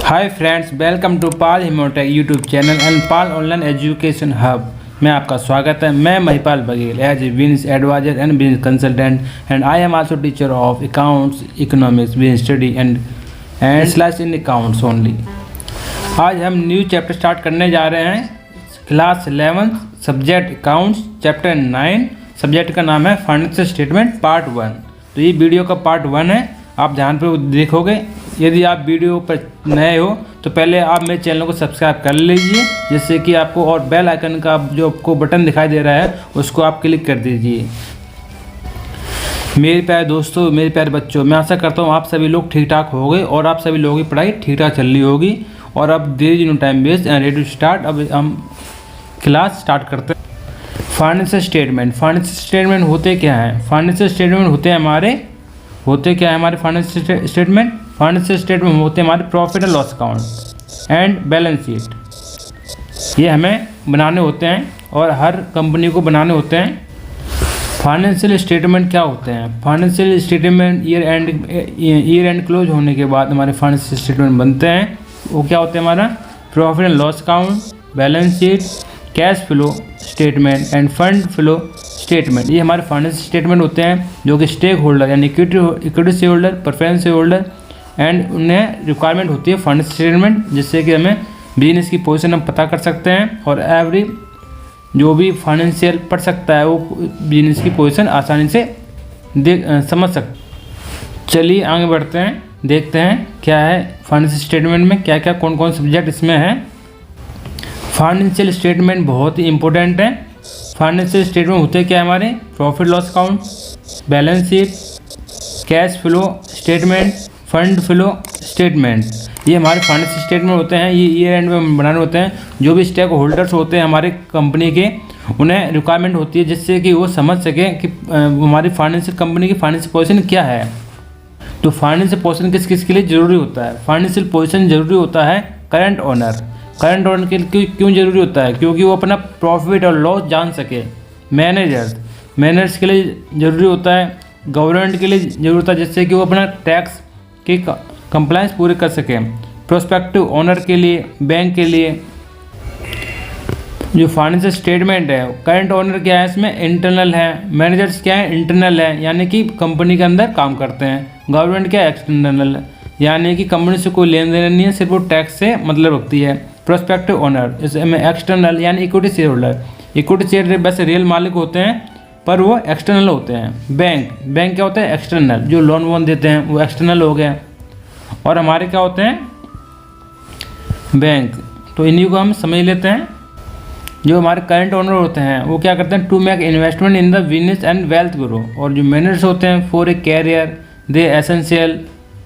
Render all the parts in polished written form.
Hi friends, welcome to Pal हिमोटेक YouTube channel and Pal online education hub में आपका स्वागत है। मैं Mahipal Baghel as a business advisor and business consultant and I am also teacher of accounts, economics, business study and slash in accounts only. आज हम new chapter start करने जा रहे हैं। Class 11 subject accounts, chapter 9। Subject का नाम है फाइनेंशियल स्टेटमेंट पार्ट 1। तो ये वीडियो का पार्ट 1 है, आप ध्यान पे देखोगे। यदि आप वीडियो पर नए हो तो पहले आप मेरे चैनल को सब्सक्राइब कर लीजिए, जिससे कि आपको और बेल आइकन का जो आपको बटन दिखाई दे रहा है उसको आप क्लिक कर दीजिए। मेरे प्यारे दोस्तों, मेरे प्यारे बच्चों, मैं आशा करता हूँ आप सभी लोग ठीक ठाक हो गए और आप सभी लोगों की पढ़ाई ठीक ठाक चल रही होगी। और अब देर no time waste and ready to start. अब हम क्लास स्टार्ट करते हैं। Financial statement. फाइनेंशियल स्टेटमेंट होते क्या हैं? फाइनेंशियल स्टेटमेंट होते क्या है हमारे फाइनेंशियल स्टेटमेंट? फाइनेंशियल स्टेटमेंट होते हैं हमारे profit and loss account and balance sheet. ये हमें बनाने होते हैं और हर कंपनी को बनाने होते हैं। फाइनेंशियल स्टेटमेंट क्या होते हैं? Financial statement year and close होने के बाद हमारे फाइनेंशियल स्टेटमेंट बनते हैं। वो क्या होते हैं? हमारा profit and loss account, balance sheet, cash flow statement end fund flow statement. ये हमारे फाइनेंशियल स्टेटमेंट होते हैं जो कि स्टेक होल्डर यानी equity share holder, preference share holder and उन्हें रिक्वायरमेंट होती है फाइनेंशियल स्टेटमेंट, जिससे कि हमें बिजनेस की पोजीशन हम पता कर सकते हैं और एवरी जो भी फाइनेंशियल पढ़ सकता है वो बिजनेस की पोजीशन आसानी से समझ सकते। चलिए आगे बढ़ते हैं, देखते हैं क्या है फाइनेंशियल स्टेटमेंट में, क्या क्या कौन कौन सब्जेक्ट इसमें है। फाइनेंशियल स्टेटमेंट बहुत ही इंपॉर्टेंट है। फाइनेंशियल स्टेटमेंट होते क्या है हमारे? Profit loss account, balance sheet, cash flow statement, fund flow statement. ये हमारे फाइनेंशियल स्टेटमेंट होते हैं। ये ईयर एंड में बनाने होते हैं। जो भी स्टेक होल्डर्स होते हैं हमारे कंपनी के, उन्हें रिक्वायरमेंट होती है जिससे कि वो समझ सकें कि हमारी फाइनेंशियल कंपनी की फाइनेंशियल पोजीशन क्या है। तो फाइनेंशियल पोजीशन किस किस के लिए ज़रूरी होता है? फाइनेंशियल पोजीशन ज़रूरी होता है करंट ओनर। करंट ओनर के लिए क्यों ज़रूरी होता है? क्योंकि वो अपना प्रॉफिट और लॉस जान सके। मैनेजर्स के लिए ज़रूरी होता है। गवर्नमेंट के लिए ज़रूरी होता है जिससे कि वो अपना टैक्स की कंप्लायंस पूरे कर सकें। प्रोस्पेक्टिव ओनर के लिए, बैंक के लिए। जो फाइनेंशियल स्टेटमेंट है, करंट ओनर क्या है इसमें? इंटरनल है। मैनेजर्स क्या है? इंटरनल है, यानी कि कंपनी के अंदर काम करते हैं। गवर्नमेंट क्या है? एक्सटर्नल है, यानी कि कंपनी से कोई लेन देन नहीं है, सिर्फ वो टैक्स से मतलब रखती है। प्रोस्पेक्टिव ओनर इसमें एक्सटर्नल यानी equity share holder. Equity share वैसे रियल मालिक होते हैं पर वो एक्सटर्नल होते हैं। बैंक क्या होता है? एक्सटर्नल, जो लोन वोन देते हैं वो एक्सटर्नल हो गए। और हमारे क्या होते हैं? बैंक। तो इन्हीं को हम समझ लेते हैं। जो हमारे करंट ओनर होते हैं वो क्या करते हैं? To make investment in the business and wealth grow. और जो मैनेजर्स होते हैं for a career they essential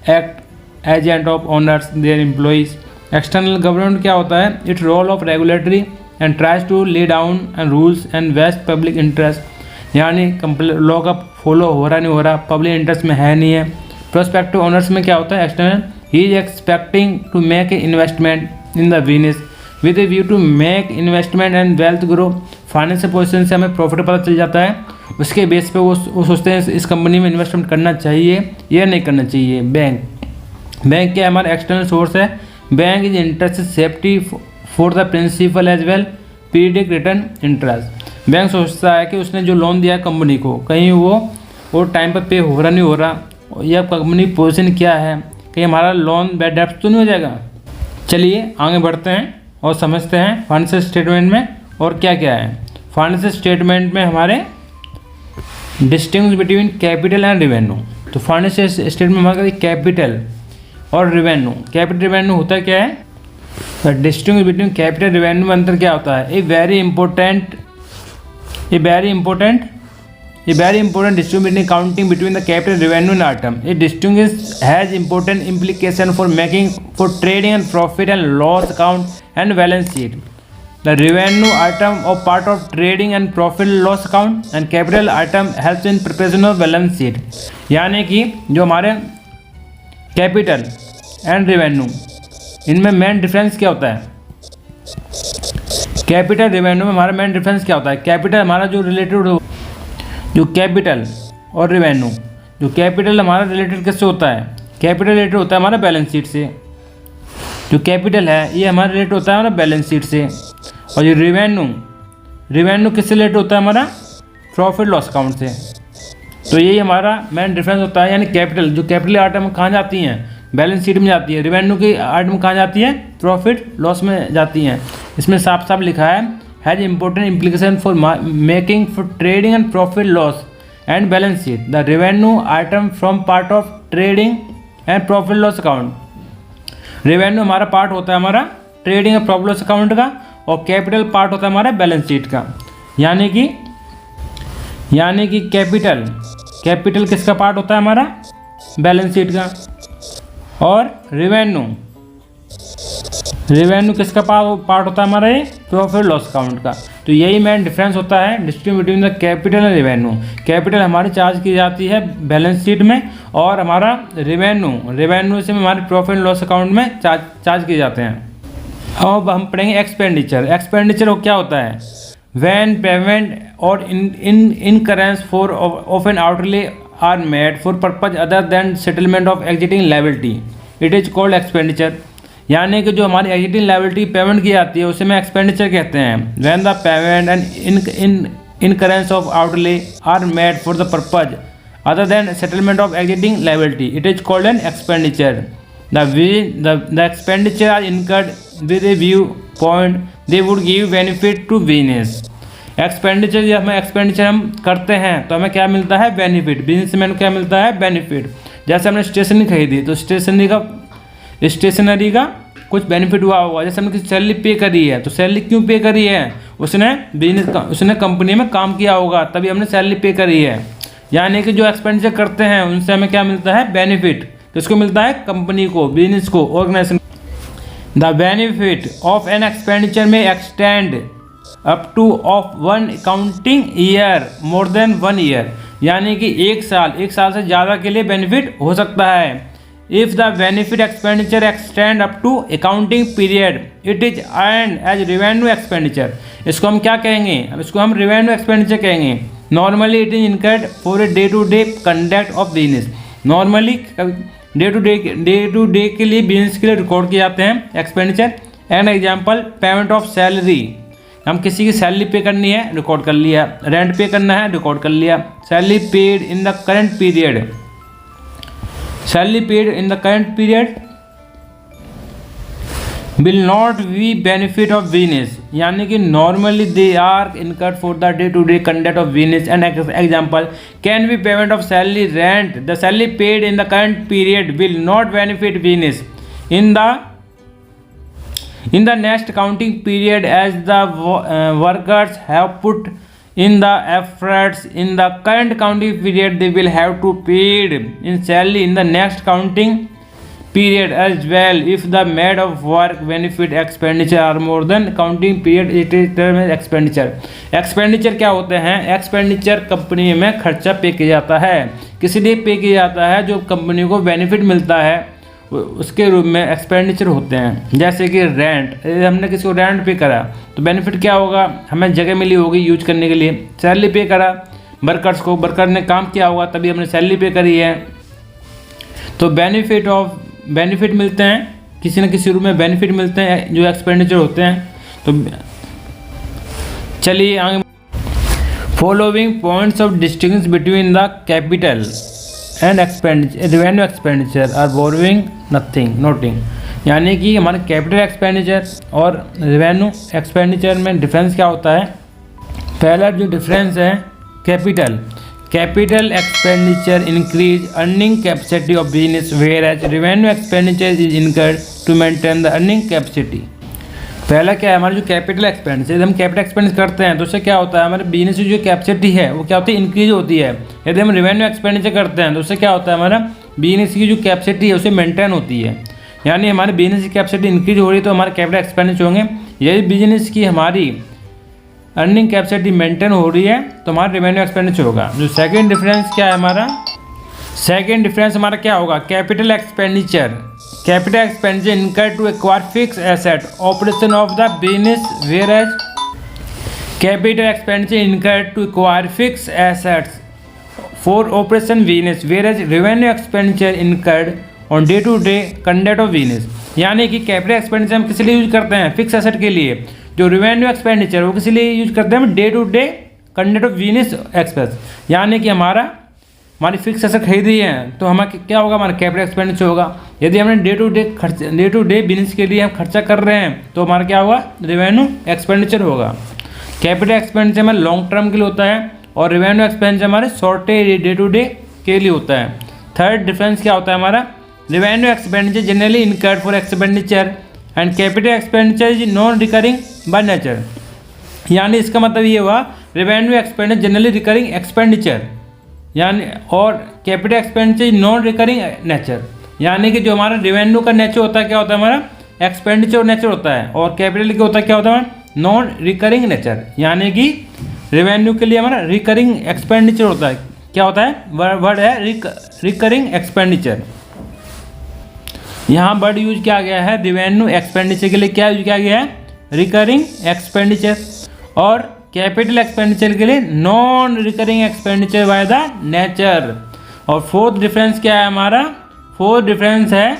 act agent of owners their employees. External government क्या होता है? Its role of regulatory and tries to lay down and rules and vest public interest, यानी law का follow हो रहा नहीं हो रहा, पब्लिक इंटरेस्ट में है नहीं है। प्रोस्पेक्टिव ओनर्स में क्या होता है? External, he is expecting to make a investment in the business with a view to make investment and wealth grow. Financial position से हमें प्रॉफिट पता चल जाता है, उसके बेस पे वो सोचते हैं इस कंपनी में इन्वेस्टमेंट करना चाहिए या नहीं करना चाहिए। बैंक क्या हमारा एक्सटर्नल सोर्स है। Bank is interest safety for the principal as well periodic return interest. Bank सोचता है कि उसने जो लोन दिया है कंपनी को, कहीं वो टाइम पर पे हो रहा नहीं हो रहा, या कंपनी पोजीशन क्या है, कहीं हमारा लोन बैड डेब्ट तो नहीं हो जाएगा। चलिए आगे बढ़ते हैं और समझते हैं फाइनेंशियल स्टेटमेंट में और क्या क्या है। फाइनेंशियल स्टेटमेंट में हमारे distinguish between capital and revenue. तो फाइनेंशियल स्टेटमेंट में हमारा कैपिटल और रेवेन्यू। कैपिटल रेवेन्यू होता है क्या है? डिस्टिंग्विश बिटवीन कैपिटल रेवेन्यू में अंतर क्या होता है? A very important distinction between accounting between the capital revenue and item. It distinguish has important implication for trading and profit and loss account and balance sheet. The revenue item or part of trading and profit and loss account and capital item helps in preparation of balance sheet. यानी कि जो हमारे capital and revenue, इनमें main difference क्या होता है? Capital revenue में हमारा मेन डिफरेंस क्या होता है? कैपिटल हमारा जो रिलेटेड, जो कैपिटल और रेवेन्यू, जो कैपिटल हमारा रिलेटेड किससे होता है? कैपिटल रिलेटेड होता है हमारा बैलेंस शीट से। जो कैपिटल है ये हमारा रिलेट होता है हमारा बैलेंस शीट से, और ये रेवेन्यू किससे रिलेट होता है हमारा प्रॉफिट लॉस अकाउंट से। तो यही हमारा मेन डिफरेंस होता है, यानी कैपिटल, जो कैपिटल आइटम कहाँ जाती हैं, बैलेंस शीट में जाती है। रेवेन्यू की आइटम कहाँ जाती है, प्रॉफिट लॉस में जाती हैं। इसमें साफ साफ लिखा है has important implication for making for trading and profit loss and balance sheet. The revenue item from part of trading and profit loss account. Revenue हमारा पार्ट होता है हमारा trading and profit loss account का, और capital part होता है हमारा balance sheet का। यानी कि कैपिटल किसका पार्ट होता है हमारा, बैलेंस शीट का, और रेवेन्यू किसका पार्ट होता है हमारा, ये प्रॉफिट लॉस अकाउंट का। तो यही मेन डिफरेंस होता है distinction between the capital and revenue. Capital हमारी चार्ज की जाती है बैलेंस शीट में, और हमारा रेवेन्यू से हमारे प्रॉफिट लॉस अकाउंट में चार्ज किए जाते हैं। अब हम पढ़ेंगे एक्सपेंडिचर वो क्या होता है, व्हेन पेमेंट और incurrence for of an outlay are made for purpose other than settlement of existing liability, it is called expenditure. यानी कि जो हमारी एग्जिटिंग लायबिलिटी पेमेंट की जाती है उसे में एक्सपेंडिचर कहते हैं। When the payment and incurrence of outlay are made for the purpose other than settlement of existing liability, it is called an expenditure. The expenditure are incurred with a view point they would give benefit to business। Expenditure जब हम करते हैं तो हमें क्या मिलता है, benefit. Businessman को क्या मिलता है, बेनिफिट। जैसे हमने स्टेशनरी खरीदी तो स्टेशनरी का कुछ बेनिफिट हुआ होगा। जैसे हमने किसी सैलरी पे करी है तो सैलरी क्यों पे करी है, उसने कंपनी में काम किया होगा तभी हमने सैलरी पे करी है। यानी कि जो एक्सपेंडिचर करते हैं उनसे हमें क्या मिलता है, बेनिफिट। किसको मिलता है, कंपनी को, बिजनेस को, organisation. The benefit of an expenditure में extend up to of one accounting year more than 1 year. यानी कि एक साल से ज़्यादा के लिए बेनिफिट हो सकता है। If the benefit expenditure extend up to accounting period it is earn as revenue expenditure. इसको हम क्या कहेंगे, अब इसको हम रेवेन्यू एक्सपेंडिचर कहेंगे। Normally it is incurred for a day to day conduct of business. Normally day to day के लिए बिजनेस के लिए रिकॉर्ड किए जाते हैं expenditure. An example, payment of salary, हम किसी की सैलरी पे करनी है, रिकॉर्ड कर लिया। रेंट पे करना है, रिकॉर्ड कर लिया। Salary paid in the current period will not be benefit of business। यानी कि normally they are incurred for the day to day conduct of business। An example can be payment of salary, rent। The salary paid in the current period will not benefit business in the next accounting period as the workers have put in the efforts in the current accounting period। They will have to paid in salary in the next accounting period as well if the made of work benefit expenditure are more than accounting period, it is termed as expenditure। Expenditure क्या होते हैं, expenditure company में खर्चा पे किया जाता है, किसी लिए पे किया जाता है जो कंपनी को बेनिफिट मिलता है उसके रूप में एक्सपेंडिचर होते हैं। जैसे कि रेंट, हमने किसी को रेंट पे करा तो बेनिफिट क्या होगा, हमें जगह मिली होगी यूज करने के लिए। सैलरी पे करा वर्कर्स को, वर्कर ने काम किया होगा तभी हमने सैलरी पे करी है। तो बेनिफिट मिलते हैं, किसी न किसी रूप में बेनिफिट मिलते हैं जो एक्सपेंडिचर होते हैं। तो चलिए आगे, following points of distinction between the capital and revenue expenditure are borrowing noting. यानी कि हमारे कैपिटल एक्सपेंडिचर और रेवेन्यू एक्सपेंडिचर में डिफरेंस क्या होता है। पहला जो डिफरेंस है, capital expenditure increase earning capacity of business whereas revenue expenditure is incurred to maintain the earning capacity. पहला क्या है, हमारा जो कैपिटल एक्सपेंडिचर, हम कैपिटल एक्सपेंडिचर करते हैं तो उससे क्या होता है, हमारे बिजनेस की जो कैपेसिटी है वो क्या होती है, इंक्रीज होती है। यदि हम रेवेन्यू एक्सपेंडिचर करते हैं तो उससे क्या होता है, हमारा बिजनेस की जो कैपेसिटी है उसे मेंटेन होती है। यानी हमारे बिजनेस की कैपेसिटी इंक्रीज हो रही है तो हमारे कैपिटल एक्सपेंडिचर होंगे। यदि बिजनेस की हमारी अर्निंग कैपेसिटी मेंटेन हो रही है तो हमारा रेवेन्यू एक्सपेंडिचर होगा। जो सेकंड डिफरेंस क्या है हमारा, सेकंड डिफरेंस हमारा क्या होगा, capital expenditure incurred to acquire fix asset operation of the business whereas capital expenditure incurred to acquire fix assets for operation business whereas revenue expenditure incurred on day to day conduct of business. यानी कि capital expenditure हम किस लिए use करते हैं, fix asset के लिए। जो रेवेन्यू एक्सपेंडिचर वो किस लिए यूज करते हैं, हम day to day conduct of business expense, यानी कि हमारी फिक्स एसेट खरीदी है तो हमारा क्या होगा, हमारा कैपिटल एक्सपेंडिचर होगा। यदि हमने डे टू डे बिजनेस के लिए हम खर्चा कर रहे हैं तो हमारा क्या होगा, रेवेन्यू एक्सपेंडिचर होगा। कैपिटल एक्सपेंडिचर हमारे लॉन्ग टर्म के लिए होता है और रेवेन्यू एक्सपेंडिचर हमारे शॉर्ट डे टू डे के लिए होता है। थर्ड डिफरेंस क्या होता है हमारा, revenue expenditure generally incurred for expenditure and capital expenditure is non recurring by nature. यानी इसका मतलब ये हुआ, revenue expenditure generally recurring expenditure यानी, और capital expenditure is non recurring nature, यानी कि जो हमारा रेवेन्यू का नेचर होता है क्या होता है, हमारा एक्सपेंडिचर नेचर होता है, और कैपिटल का होता है क्या होता है, नॉन रिकरिंग नेचर, यानी कि रेवेन्यू के लिए हमारा रिकरिंग एक्सपेंडिचर होता है। क्या होता है, वर्ड है रिकरिंग एक्सपेंडिचर। यहाँ वर्ड यूज किया गया है रेवेन्यू एक्सपेंडिचर के लिए, क्या यूज किया गया है, रिकरिंग एक्सपेंडिचर, और कैपिटल एक्सपेंडिचर के लिए non recurring expenditure by the nature. और फोर्थ डिफरेंस क्या है हमारा, फोर्थ डिफरेंस है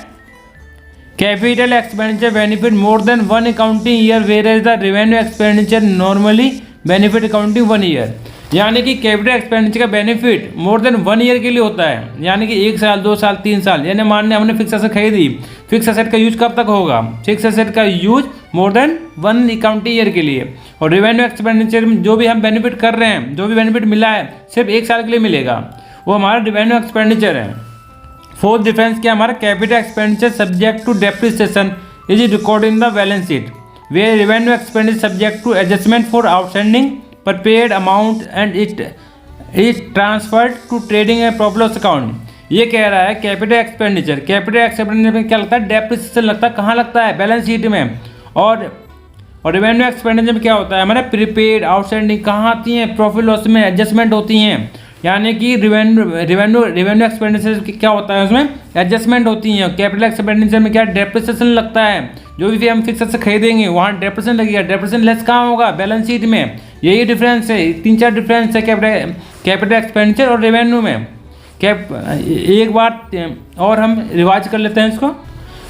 capital expenditure benefit more than one accounting year whereas the revenue expenditure normally benefit accounting 1 year. यानी कि कैपिटल एक्सपेंडिचर का बेनिफिट मोर देन 1 ईयर के लिए होता है, यानी कि 1 साल 2 साल 3 साल, यानी मानने हमने फिक्स एसेट खरीदी, फिक्स एसेट का यूज कब तक होगा, फिक्स एसेट का use more than 1 accounting year के लिए। और रेवेन्यू एक्सपेंडिचर में जो भी हम बेनिफिट कर रहे हैं, जो भी बेनिफिट मिला है सिर्फ 1 साल के लिए मिलेगा, वो हमारा रेवेन्यू एक्सपेंडिचर है। फोर्थ डिफरेंस क्या हमारा, capital expenditure subject to depreciation is record in the balance sheet where revenue expenditure subject to adjustment for outstanding prepaid amount and it transferred to trading and profit loss account. ये कह रहा है capital expenditure में क्या लगता है, depreciation लगता है, कहाँ लगता है, बैलेंस शीट में। और रेवेन्यू एक्सपेंडिचर में क्या होता है, हमारे प्रीपेड आउटस्टैंडिंग कहाँ आती हैं, प्रॉफिट लॉस में एडजस्टमेंट होती हैं। यानी कि रेवेन्यू एक्सपेंडिचर क्या होता है, उसमें एडजस्टमेंट होती हैं। कैपिटल एक्सपेंडिचर में क्या डेप्रिसिएशन लगता है, जो भी हम फिक्स से खरीदेंगे वहाँ डेप्रिसिएशन लगेगा, डेप्रिसिएशन लेस कहाँ होगा, बैलेंस शीट में। यही डिफरेंस है, 3-4 डिफरेंस है कैपिटल एक्सपेंडिचर और रेवेन्यू में। एक बार और हम रिवाइज कर लेते हैं इसको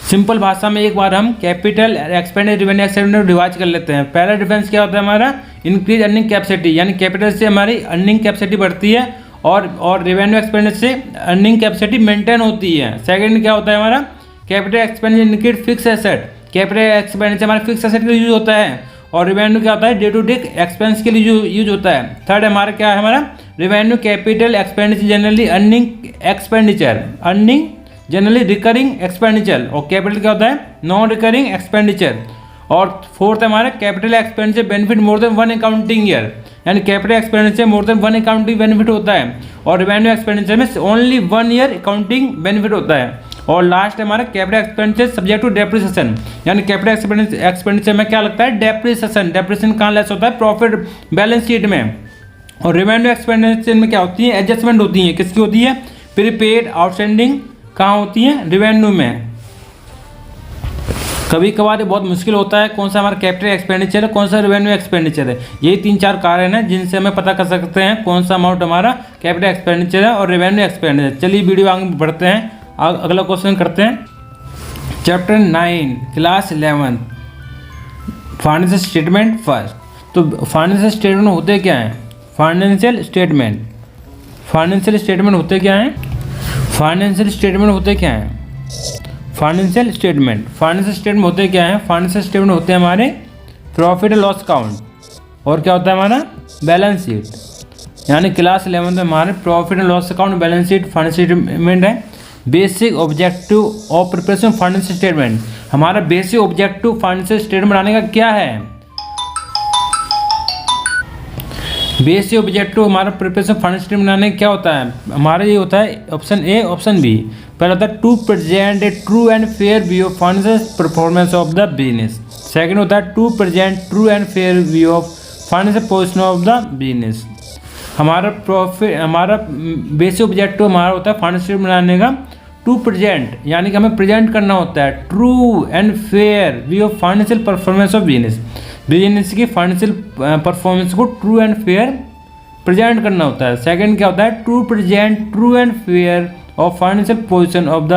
सिंपल भाषा में, एक बार हम capital expenditure revenue expenditure revise कर लेते हैं। पहला डिफरेंस क्या होता है हमारा, इंक्रीज अर्निंग कैपेसिटी, यानी कैपिटल से हमारी अर्निंग कैपेसिटी बढ़ती है और रेवेन्यू एक्सपेंडिचर से अर्निंग कैपेसिटी मेंटेन होती है। सेकंड क्या होता है हमारा, capital expenditure increase fix asset, capital expenditure हमारा फिक्स एसेट के लिए यूज होता है, और रेवेन्यू क्या होता है, डे टू डे एक्सपेंस के लिए यूज होता है। थर्ड हमारा क्या है, हमारा revenue capital expenditure generally earning generally recurring expenditure, और कैपिटल क्या होता है, नॉन रिकरिंग एक्सपेंडिचर। और फोर्थ हमारा capital expenditure benefit more than 1 accounting year, यानी capital expenditure more than 1 accounting benefit होता है, और रेवेन्यू एक्सपेंडिचर में ओनली 1 ईयर अकाउंटिंग बेनिफिट होता है। और लास्ट हमारा capital expenditure subject to depreciation, यानी कैपिटल एक्सपेंडिचर में क्या लगता है, डेप्रिसिएशन कहाँ लेस होता है, प्रॉफिट बैलेंस शीट में। और रेवेन्यू एक्सपेंडिचर में क्या होती है, एडजस्टमेंट होती है, किसकी होती है, प्रीपेड आउटस्टैंडिंग कहाँ होती है, रेवेन्यू में। कभी कभार ये बहुत मुश्किल होता है कौन सा हमारा कैपिटल एक्सपेंडिचर है, कौन सा रेवेन्यू एक्सपेंडिचर है। यही 3-4 कारण हैं जिनसे हमें पता कर सकते हैं कौन सा अमाउंट हमारा कैपिटल एक्सपेंडिचर है और रेवेन्यू एक्सपेंडिचर। चलिए वीडियो आगे बढ़ते हैं, अगला क्वेश्चन करते हैं। Chapter 9 class 11 financial statement first. तो फाइनेंशियल स्टेटमेंट होते क्या हैं, फाइनेंशियल स्टेटमेंट होते क्या हैं, फाइनेंशियल स्टेटमेंट होते क्या हैं, फाइनेंशियल स्टेटमेंट होते क्या हैं, फाइनेंशियल स्टेटमेंट होते हैं हमारे प्रॉफिट एंड लॉस अकाउंट, और क्या होता है हमारा बैलेंस शीट। यानी क्लास 11 में हमारे profit and loss account, balance sheet, financial statement है। Basic objective of preparation financial statement, हमारा बेसिक ऑब्जेक्टिव फाइनेंशियल स्टेटमेंट बनाने का क्या है, बेसिक ऑब्जेक्टिव हमारा प्रिपरेशन फाइनेंशियल स्टेटमेंट बनाने का क्या होता है, हमारा ये होता है ऑप्शन ए ऑप्शन बी। पहला होता है to present a true and fair view of financial performance of the business. Second होता है to present true and fair view of financial position of the business. हमारा बेसिक ऑब्जेक्टिव हमारा होता है financial statement बनाने का टू प्रेजेंट, यानी कि हमें प्रेजेंट करना होता है true and fair view of financial performance of business की फाइनेंशियल परफॉर्मेंस को ट्रू एंड फेयर प्रेजेंट करना होता है। सेकंड क्या होता है to present true and fair of financial position of the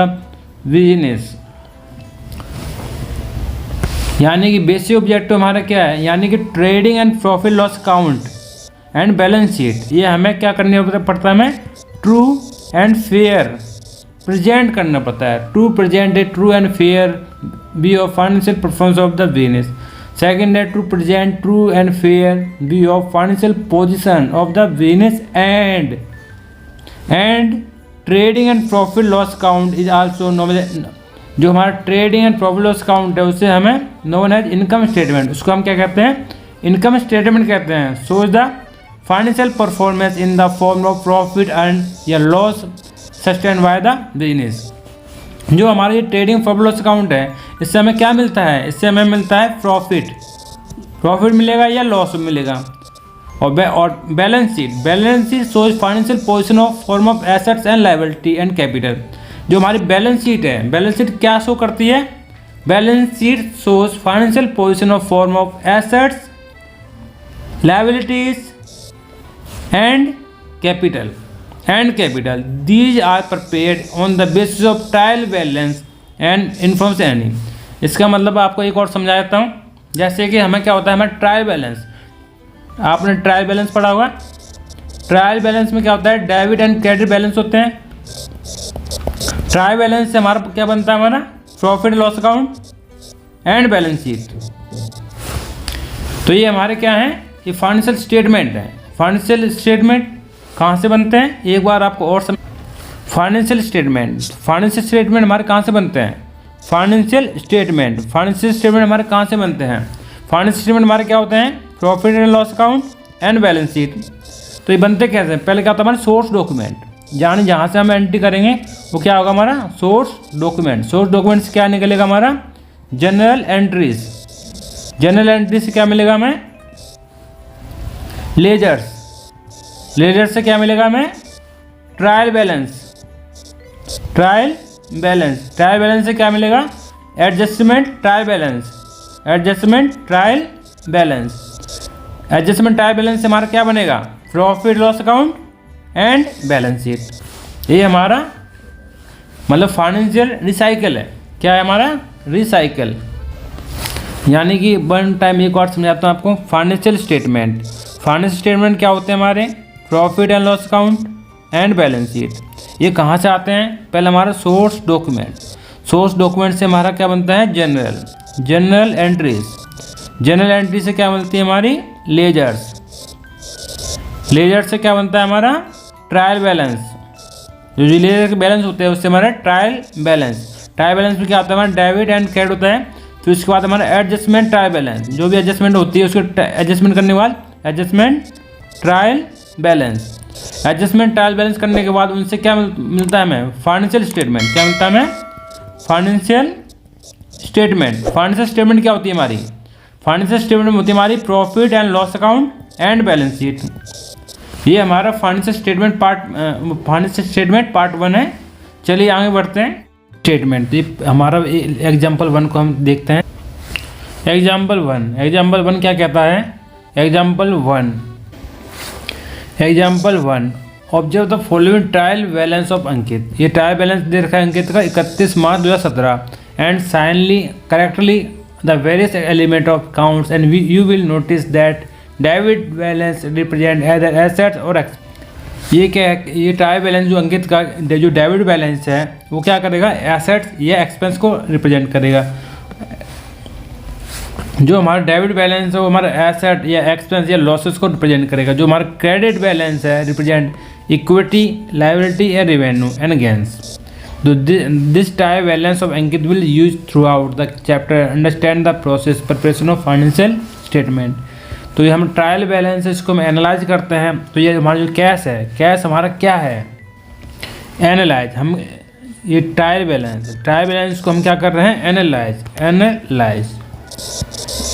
business. यानी कि बेसिक ऑब्जेक्टिव हमारा क्या है, यानी कि trading and profit loss account and balance sheet, ये हमें क्या करने पड़ता है, हमें ट्रू एंड फेयर प्रेजेंट करना पड़ता है। To present a true and fair view of financial performance of the business. Second है to present true and fair view of financial position of the business and trading and profit loss account is also known. जो हमारा trading and profit loss account है उसे हमें known as income statement, उसको हम क्या कहते हैं, इनकम स्टेटमेंट कहते हैं। Shows the financial performance in the form of profit and या loss sustain by the business. जो हमारा ये ट्रेडिंग प्रॉफिट लॉस अकाउंट है, इससे हमें क्या मिलता है, इससे हमें मिलता है प्रॉफिट मिलेगा या लॉस मिलेगा। और balance sheet shows financial position of form of assets and liability and capital. जो हमारी बैलेंस शीट है, बैलेंस शीट क्या शो करती है, balance sheet shows financial position of form of assets, liabilities and capital these are prepared on the basis of trial balance and informs any. इसका मतलब आपको एक और समझा देता हूँ। जैसे कि हमें क्या होता है, हमें ट्रायल बैलेंस, आपने ट्रायल बैलेंस पढ़ा होगा। ट्रायल बैलेंस में क्या होता है, डेबिट एंड क्रेडिट बैलेंस होते हैं। ट्रायल बैलेंस से हमारा क्या बनता है, हमारा profit loss account and balance sheet. तो ये हमारे क्या हैं, ये फाइनेंशियल स्टेटमेंट है। फाइनेंशियल स्टेटमेंट कहाँ से बनते हैं, एक बार आपको और फाइनेंशियल स्टेटमेंट हमारे कहाँ से बनते हैं, फाइनेंशियल स्टेटमेंट हमारे कहाँ से बनते हैं। फाइनेंशियल स्टेटमेंट हमारे क्या होते हैं, profit and loss account and balance sheet. तो ये बनते कैसे हैं, पहले क्या होता है हमारा सोर्स डॉक्यूमेंट, यानी जहाँ से हम एंट्री करेंगे वो क्या होगा, हमारा सोर्स डॉक्यूमेंट से क्या निकलेगा, हमारा जनरल एंट्री से क्या मिलेगा हमें, लेजर्स से क्या मिलेगा हमें, ट्रायल बैलेंस से क्या मिलेगा, एडजस्टमेंट ट्रायल बैलेंस से हमारा क्या बनेगा, profit loss account and balance sheet. ये हमारा मतलब फाइनेंशियल रिसाइकल है। क्या है हमारा, रिसाइकल। यानी कि वन टाइम एक और समझाता हूँ आपको। फाइनेंशियल स्टेटमेंट क्या होते हैं हमारे, profit and loss account and balance sheet. ये कहाँ से आते हैं, पहले हमारा सोर्स डॉक्यूमेंट से हमारा क्या बनता है, जनरल एंट्री से क्या मिलती है हमारी, लेजर्स से क्या बनता है हमारा, ट्रायल बैलेंस। जो लेजर के बैलेंस होते हैं उससे हमारा ट्रायल बैलेंस में क्या होता है, हमारा डेबिट एंड क्रेडिट होता है। फिर उसके बाद हमारा एडजस्टमेंट ट्रायल बैलेंस, जो भी एडजस्टमेंट होती है उसको एडजस्टमेंट करने के बाद एडजस्टमेंट ट्रायल बैलेंस करने के बाद उनसे क्या मिलता है हमें, फाइनेंशियल स्टेटमेंट। क्या मिलता है हमें, फाइनेंशियल स्टेटमेंट क्या होती है हमारी, फाइनेंशियल स्टेटमेंट होती है हमारी profit and loss account and balance sheet. ये हमारा फाइनेंशियल स्टेटमेंट पार्ट 1 है। चलिए आगे बढ़ते हैं। स्टेटमेंट, ये हमारा एग्जाम्पल 1 को हम देखते हैं। एग्जाम्पल 1 क्या कहता है, example 1 observe the following trial balance of Ankit. ये ट्रायल बैलेंस दे रखा है अंकित का 31 मार्च 2017 एंड साइनली correctly the various element of counts and you will notice that debit balance represent either assets और ये क्या है, ये ट्रायल बैलेंस जो अंकित का जो डेबिट बैलेंस है वो क्या करेगा, एसेट्स या एक्सपेंस को रिप्रेजेंट करेगा। जो हमारा डेबिट बैलेंस है वो हमारा एसेट या एक्सपेंस या लॉसेस को रिप्रेजेंट करेगा। जो हमारा क्रेडिट बैलेंस है रिप्रेजेंट इक्विटी, लायबिलिटी या revenue and gains. This trial balance of Ankit will use through out the chapter understand the process preparation of financial statement. तो ये हम ट्रायल बैलेंस है, इसको हम एनालाइज करते हैं। तो ये हमारा जो कैश है, कैश हमारा क्या है, एनालाइज। हम ये ट्रायल बैलेंस को हम क्या कर रहे हैं, एनालाइज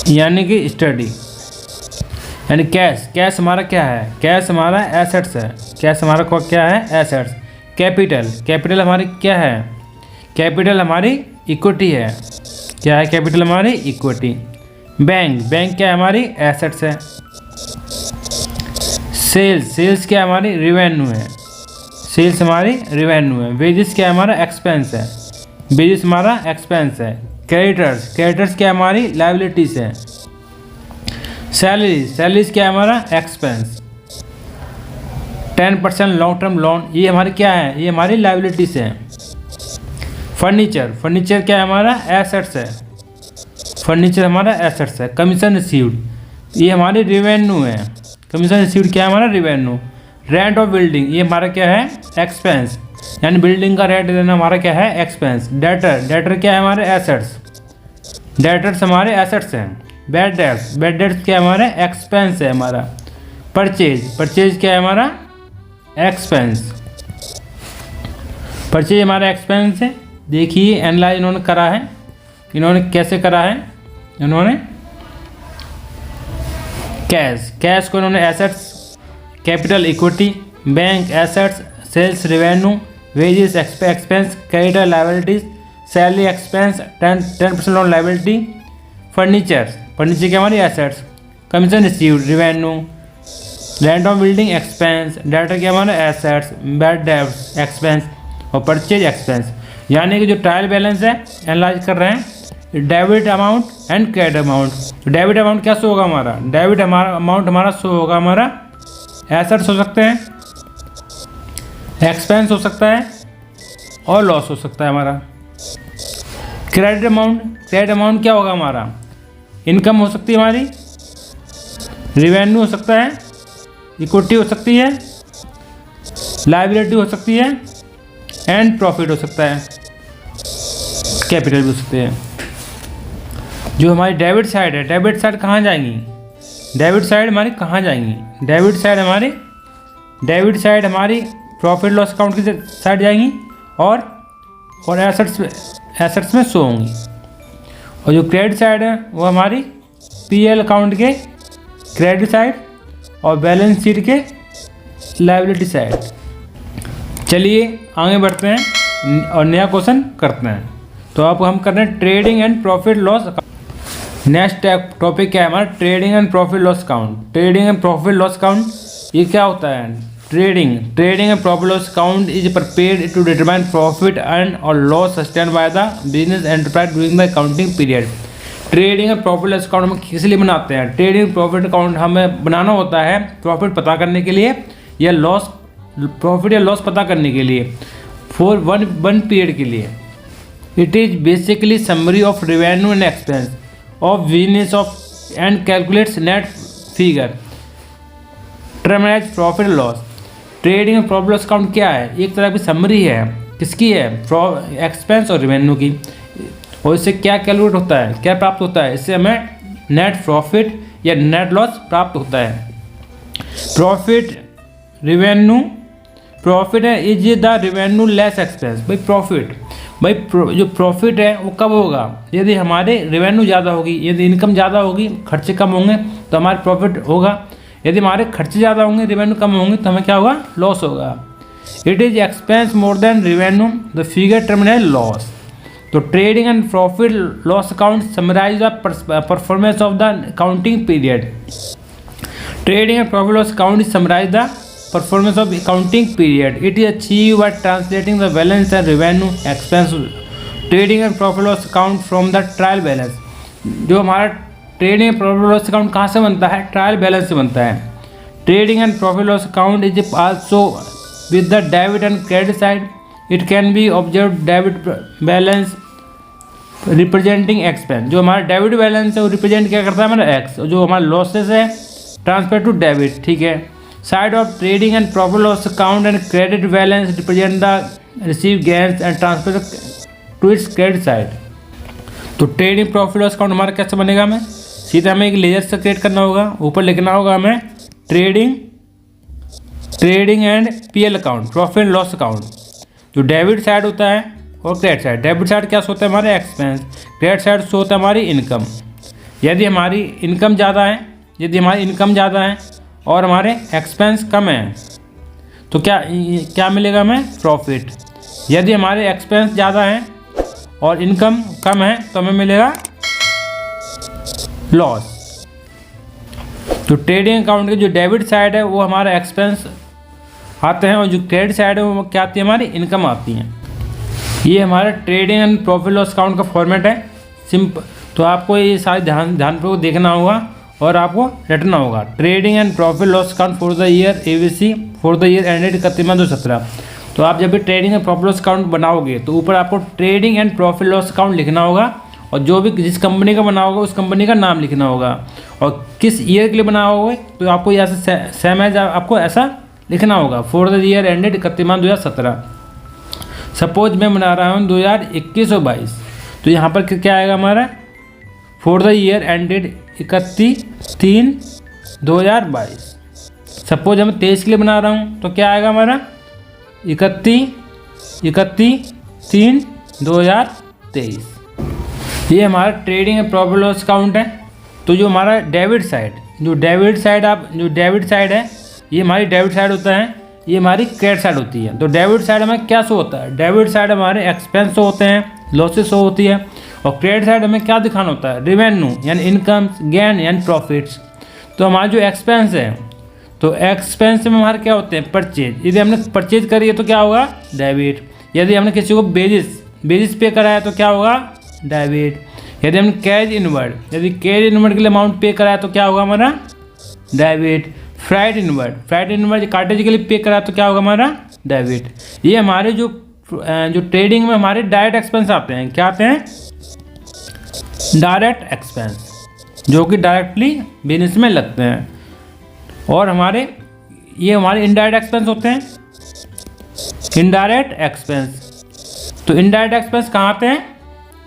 यानी कि स्टडी। यानी कैश हमारा क्या है, कैश हमारा एसेट्स है, कैश हमारा क्या है, एसेट्स। कैपिटल हमारी क्या है, कैपिटल हमारी इक्विटी है। क्या है कैपिटल हमारी, इक्विटी। बैंक क्या है हमारी, एसेट्स है। सेल्स क्या हमारी, रेवेन्यू है, वेजेस क्या है हमारा, एक्सपेंस है, वेजेस हमारा एक्सपेंस है। क्रेडिटर्स क्या है हमारी लाइबिलिटीज है। सैलरीज क्या है हमारा एक्सपेंस। 10% लॉन्ग टर्म लोन ये हमारी क्या है, ये हमारी लाइबिलिटीज है। फर्नीचर क्या है हमारा एसेट्स है। फर्नीचर हमारा एसेट्स है। कमीशन रिसीव्ड ये हमारी रेवेन्यू है। कमीशन रिसीव्ड क्या है हमारा रेवेन्यू। रेंट ऑफ बिल्डिंग ये हमारा क्या है एक्सपेंस, यानी बिल्डिंग का रेंट देना हमारा क्या है एक्सपेंस। डेटर क्या है हमारे एसेट्स। डेटर्स हमारे एसेट्स हैं। बैड डेट्स क्या है हमारे एक्सपेंस है हमारा। परचेज क्या है हमारा एक्सपेंस। परचेज हमारा एक्सपेंस है। देखिए एनालाइज इन्होंने करा है, इन्होंने कैसे करा है, इन्होंने कैश को इन्होंने assets, capital equity, bank assets, sales revenue, wages expense, creditor liabilities, salary expense, 10% loan liability. Furniture क्या हमारी assets, commission received revenue, rent of building expense, debtor क्या हमारे एसेट्स, बैड डेट्स एक्सपेंस और परचेज एक्सपेंस। यानी कि जो trial balance है analyse कर रहे हैं debit amount and credit amount. Debit amount क्या शो होगा हमारा, डेबिट अमाउंट हमारा शो होगा हमारा एसेट्स हो सकते हैं, एक्सपेंस हो सकता है और लॉस हो सकता है हमारा। क्रेडिट अमाउंट क्या होगा हमारा, इनकम हो सकती है हमारी, रिवेन्यू हो सकता है, इक्विटी हो सकती है, लायबिलिटी हो सकती है एंड प्रॉफिट हो सकता है, कैपिटल भी हो सकते हैं। जो हमारी डेबिट साइड है, डेबिट साइड कहाँ जाएंगी, डेबिट साइड हमारी कहाँ जाएंगी, डेबिट साइड हमारी प्रॉफिट लॉस अकाउंट की साइड जाएंगी और एसेट्स में शो होंगी। और जो क्रेडिट साइड है वो हमारी पीएल अकाउंट के क्रेडिट साइड और बैलेंस शीट के लायबिलिटी साइड। चलिए आगे बढ़ते हैं और नया क्वेश्चन करते हैं। तो अब हम कर रहे हैं trading and profit loss account. Next topic क्या है हमारा, trading and profit loss account. Trading and profit loss account ये क्या होता है, trading and profit loss account is prepared to determine profit earn और loss sustain by the business enterprise during the accounting period. Trading and profit loss account हम किस लिए बनाते हैं, ट्रेडिंग प्रॉफिट अकाउंट हमें बनाना होता है प्रॉफिट पता करने के लिए या लॉस, प्रॉफिट या लॉस पता करने के लिए फॉर वन पीरियड के लिए। It is basically summary of revenue and expense of business of and calculates net figure termed as profit loss. Trading and profit loss account क्या है, एक तरह की समरी है, किसकी है, एक्सपेंस और रेवेन्यू की। और इससे क्या कैलकुलेट होता है, क्या प्राप्त होता है, इससे हमें नेट प्रॉफिट या नेट लॉस प्राप्त होता है। प्रॉफिट रेवेन्यू, प्रॉफिट है is the revenue less expense. भाई जो प्रॉफिट है वो कब होगा, यदि हमारे रेवेन्यू ज़्यादा होगी, यदि इनकम ज़्यादा होगी, खर्चे कम होंगे तो हमारे प्रॉफिट होगा। यदि हमारे खर्चे ज़्यादा होंगे, रेवेन्यू कम होंगे तो हमें क्या होगा, लॉस होगा। It is expense more than revenue the figure termed as loss. तो trading and profit loss account summarize the performance of the accounting period. Trading and profit loss account is summarize the performance of accounting period. It is achieve by translating the balance and revenue expense trading and profit loss account from the trial balance. जो हमारा trading and profit loss account कहाँ से बनता है, trial balance से बनता है। Trading and profit loss account is also with the debit and credit side. It can be observe debit balance representing expense. जो हमारा डेबिट बैलेंस है वो रिप्रेजेंट क्या करता है हमारा एक्स, जो हमारा लॉसेस है ट्रांसफर टू डेबिट, ठीक है। Side of trading and profit loss account and credit balance represent the receive gains and transfer to its credit side. तो ट्रेडिंग प्रॉफिट लॉस अकाउंट हमारा कैसे बनेगा, हमें सीधा हमें एक लेजर से क्रिएट करना होगा, ऊपर लिखना होगा हमें trading and PL account, profit loss account. जो डेबिट साइड होता है और क्रेडिट साइड, डेबिट साइड क्या होता है हमारे एक्सपेंस, क्रेडिट साइड शो होता है हमारी इनकम। यदि हमारी इनकम ज़्यादा है और हमारे एक्सपेंस कम है तो क्या मिलेगा हमें, प्रॉफिट। यदि हमारे एक्सपेंस ज़्यादा हैं और इनकम कम है तो हमें मिलेगा लॉस। तो ट्रेडिंग अकाउंट की जो डेबिट साइड है वो हमारा एक्सपेंस आते हैं और जो क्रेडिट साइड है वो क्या आती है, हमारी इनकम आती है। ये हमारा trading and profit loss account का फॉर्मेट है, सिंपल, तो आपको ये सारे ध्यानपूर्वक देखना होगा और आपको रटना होगा। Trading and profit loss account for the year ABC for the year ended 31/12/2017। तो आप जब भी trading and profit loss account बनाओगे तो ऊपर आपको trading and profit loss account लिखना होगा, और जो भी जिस कंपनी का बनाओगे उस कंपनी का नाम लिखना होगा, और किस ईयर के लिए बनाओगे तो आपको ऐसा सेम एज आपको ऐसा लिखना होगा, for the year ended 31/12/2017। Suppose मैं बना रहा हूँ 2021 और 22, तो यहाँ पर क्या आएगा हमारा, for the year ended 31/3/2022। Suppose हम 23 के लिए बना रहा हूँ तो क्या आएगा हमारा, 31/3/2023। ये हमारा trading and profit loss account है। तो जो हमारा डेबिट साइड है, ये हमारी डेबिट साइड होता है, ये हमारी क्रेडिट साइड होती है। तो डेबिट साइड हमें क्या शो होता है, डेबिट साइड हमारे एक्सपेंस शो होते हैं, लॉसेस शो होती है, और क्रेडिट साइड हमें क्या दिखाना होता है, रेवेन्यू यानी इनकम, गेन यानी प्रॉफिट्स। तो हमारा जो एक्सपेंस है, तो एक्सपेंस में हमारे क्या होते हैं, परचेज। यदि हमने परचेज करी है तो क्या होगा, डेबिट। यदि हमने किसी को बेजिस पे करा है तो क्या होगा, डेबिट। यदि हमने कैश इनवर्ड के लिए अमाउंट पे करा है तो क्या होगा हमारा, डेबिट। फ्राइट इनवर्ड कार्टेज के लिए पे करा है तो क्या होगा हमारा, डेबिट। ये हमारे जो ट्रेडिंग में हमारे डायरेक्ट एक्सपेंस आते हैं, क्या आते हैं, डायरेक्ट एक्सपेंस, जो कि डायरेक्टली बिजनेस में लगते हैं। और ये हमारे इनडायरेक्ट एक्सपेंस होते हैं, इनडायरेक्ट एक्सपेंस। तो इनडायरेक्ट एक्सपेंस कहाँ आते हैं,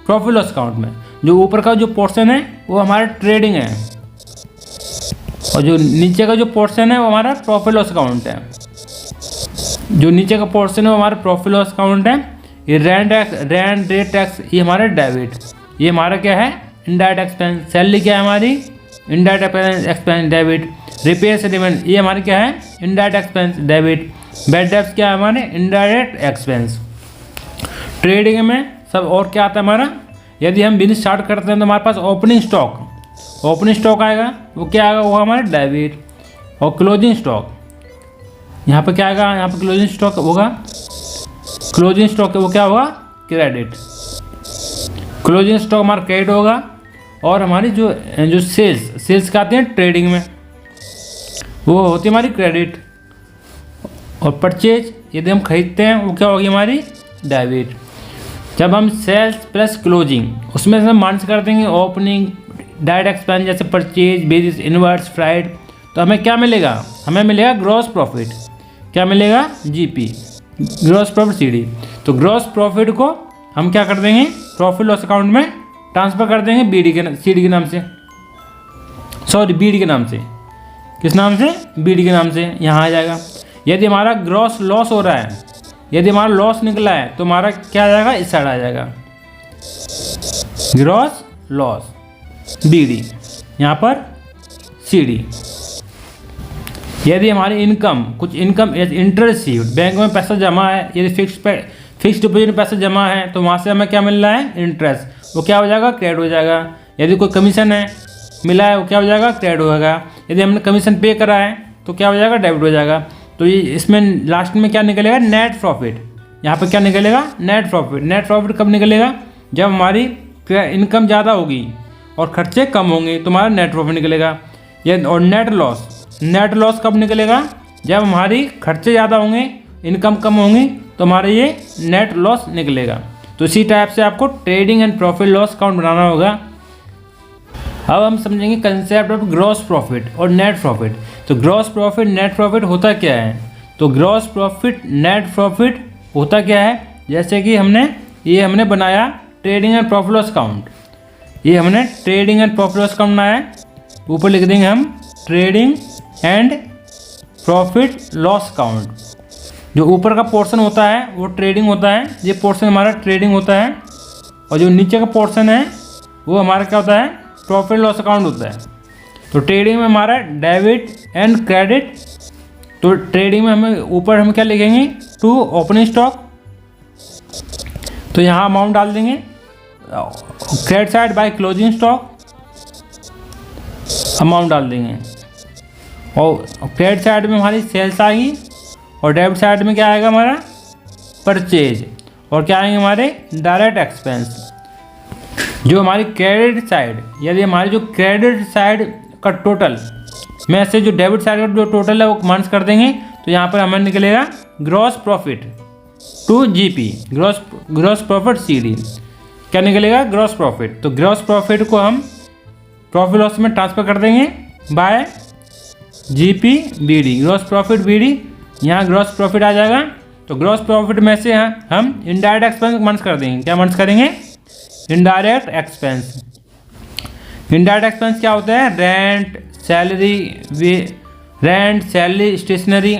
प्रॉफिट लॉस अकाउंट में। जो ऊपर का जो पोर्शन है वो हमारा ट्रेडिंग है, और जो नीचे का जो पोर्शन है वो हमारा प्रॉफिट लॉस अकाउंट है। जो नीचे का पोर्शन है वो हमारा प्रॉफिट लॉस अकाउंट है। ये रेंट रेट टैक्स, ये हमारा डेबिट। ये हमारा क्या है, इनडायरेक्ट एक्सपेंस। सैलरी क्या है हमारी, indirect expense, debit. Repair settlement, ये हमारे क्या है, indirect expense, debit. Bad debts क्या है हमारे, इनडायरेक्ट एक्सपेंस। ट्रेडिंग में सब और क्या आता है हमारा, यदि हम बिजनेस स्टार्ट करते हैं तो हमारे पास ओपनिंग स्टॉक आएगा, वो क्या आएगा, वो हमारा डेबिट। और क्लोजिंग स्टॉक, यहाँ पे क्या आएगा, यहाँ पे क्लोजिंग स्टॉक होगा, वो क्या होगा, क्रेडिट। क्लोजिंग स्टॉक हमारा क्रेडिट होगा। और हमारी जो सेल्स का आते हैं ट्रेडिंग में, वो होती है हमारी क्रेडिट। और परचेज, यदि हम खरीदते हैं वो क्या होगी हमारी, डेबिट। जब हम सेल्स प्लस क्लोजिंग, उसमें से हम माइनस कर देंगे ओपनिंग, डायरेक्ट एक्सपेंस जैसे परचेज, बेसिस, इनवर्स, फ्राइट, तो हमें क्या मिलेगा, हमें मिलेगा ग्रॉस प्रॉफिट। क्या मिलेगा, जीपी, ग्रॉस प्रॉफिट सीडी। तो ग्रॉस प्रॉफिट को हम क्या कर देंगे, प्रॉफिट लॉस अकाउंट में ट्रांसफ़र कर देंगे बीडी के नाम से। किस नाम से, बीडी के नाम से, यहाँ आ जाएगा। यदि हमारा ग्रॉस लॉस हो रहा है, यदि हमारा लॉस निकला है तो हमारा क्या आ जाएगा, इस साइड आ जाएगा, ग्रॉस लॉस, बीडी, यहाँ पर सीडी। यदि हमारी कुछ इनकम इंटरेस्ट रिसीव्ड, बैंक में पैसा जमा है, यदि फिक्स डिपॉजिट में पैसा जमा है तो वहाँ से हमें क्या मिल रहा है, इंटरेस्ट, वो क्या हो जाएगा, क्रेडिट हो जाएगा। यदि कोई कमीशन है मिला है, वो क्या हो जाएगा, क्रेडिट हो जाएगा। यदि हमने कमीशन पे करा है तो क्या हो जाएगा, डेबिट हो जाएगा। तो ये इसमें लास्ट में क्या निकलेगा, नेट प्रॉफिट। यहाँ पर क्या निकलेगा, नेट प्रॉफिट। नेट प्रॉफिट कब निकलेगा, जब हमारी इनकम ज़्यादा होगी और खर्चे कम होंगे तो हमारा नेट प्रॉफिट निकलेगा। और नेट लॉस कब निकलेगा, जब हमारी खर्चे ज़्यादा होंगे, इनकम कम होंगी, तो हमारा ये नेट लॉस निकलेगा। तो इसी टाइप से आपको trading and profit loss account बनाना होगा। अब हम समझेंगे कंसेप्ट ऑफ ग्रॉस प्रॉफिट और नेट प्रॉफिट। तो ग्रॉस प्रॉफिट, नेट प्रॉफिट होता क्या है, तो ग्रॉस प्रॉफिट, नेट प्रॉफिट होता क्या है, जैसे कि हमने बनाया trading and profit loss account. ये हमने trading and profit loss account बनाया है, ऊपर लिख देंगे हम trading and profit loss account. जो ऊपर का पोर्शन होता है वो ट्रेडिंग होता है, ये पोर्शन हमारा ट्रेडिंग होता है, और जो नीचे का पोर्शन है वो हमारा क्या होता है, प्रॉफिट लॉस अकाउंट होता है। तो ट्रेडिंग में हमारा डेबिट एंड क्रेडिट। तो ट्रेडिंग में हमें ऊपर हम क्या लिखेंगे, टू ओपनिंग स्टॉक, तो यहाँ अमाउंट डाल देंगे। Credit side by closing stock, amount डाल देंगे। और क्रेडिट साइड में हमारी सेल्स आएगी, और डेबिट साइड में क्या आएगा हमारा, परचेज। और क्या आएंगे हमारे, डायरेक्ट एक्सपेंस। जो हमारी क्रेडिट साइड, यदि हमारी जो क्रेडिट साइड का टोटल में से जो डेबिट साइड का जो टोटल है वो माइनस कर देंगे, तो यहाँ पर हमें निकलेगा gross profit to GP, gross profit CD. क्या निकलेगा? Gross profit. तो ग्रॉस प्रॉफिट को हम प्रॉफिट लॉस में ट्रांसफर कर देंगे by GP BD, gross profit BD. यहाँ ग्रॉस प्रॉफिट आ जाएगा। तो ग्रॉस प्रॉफिट में से हम इनडायरेक्ट एक्सपेंस माइनस कर देंगे। क्या माइनस करेंगे? Indirect expense. इनडायरेक्ट एक्सपेंस क्या होता है? Rent, salary, stationery,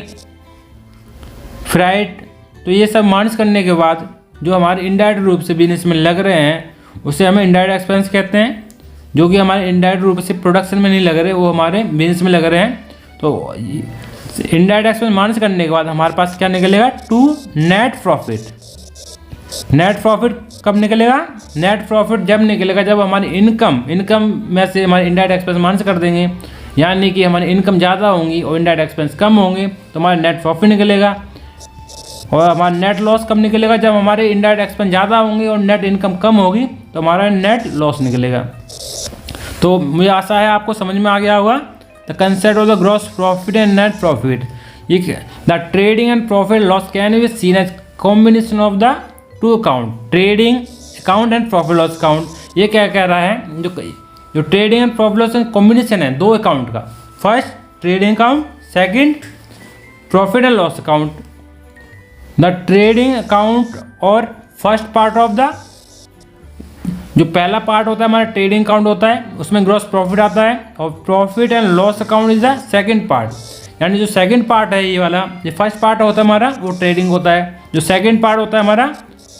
freight. तो ये सब माइनस करने के बाद जो हमारे इनडायरेक्ट रूप से बिजनेस में लग रहे हैं उसे हमें इनडायरेक्ट एक्सपेंस कहते हैं। जो कि हमारे इनडायरेक्ट रूप से प्रोडक्शन में नहीं लग रहे, वो हमारे बिजनेस में लग रहे हैं। तो इनडायरेक्ट एक्सपेंस माइनस करने के बाद हमारे पास क्या निकलेगा? To net profit. Net profit कब निकलेगा? नेट प्रॉफिट जब निकलेगा जब हमारी इनकम में से हमारे इनडायरेक्ट एक्सपेंस माइनस कर देंगे, यानी कि हमारी इनकम ज़्यादा होंगी और इनडायरेक्ट एक्सपेंस कम होंगे, तो हमारा नेट प्रॉफिट निकलेगा। और हमारा नेट लॉस कब निकलेगा? जब हमारे इनडायरेक्ट एक्सपेंस ज़्यादा होंगे और नेट इनकम कम होगी, तो हमारा नेट लॉस निकलेगा। तो मुझे आशा है आपको समझ में आ गया होगा the concept of the gross profit and net profit. The trading and profit loss can be seen as combination of the two account, trading account and profit loss account. ये क्या कह रहा है? जो trading and profit loss combination है दो account का, first trading account, second profit and loss account. The trading account और फर्स्ट पार्ट ऑफ द, जो पहला पार्ट होता है हमारा ट्रेडिंग अकाउंट होता है, उसमें ग्रॉस प्रॉफिट आता है, और profit and loss account is the second part. यानी जो सेकंड पार्ट है ये वाला, जो फर्स्ट पार्ट होता है हमारा वो ट्रेडिंग होता है, जो सेकंड पार्ट होता है हमारा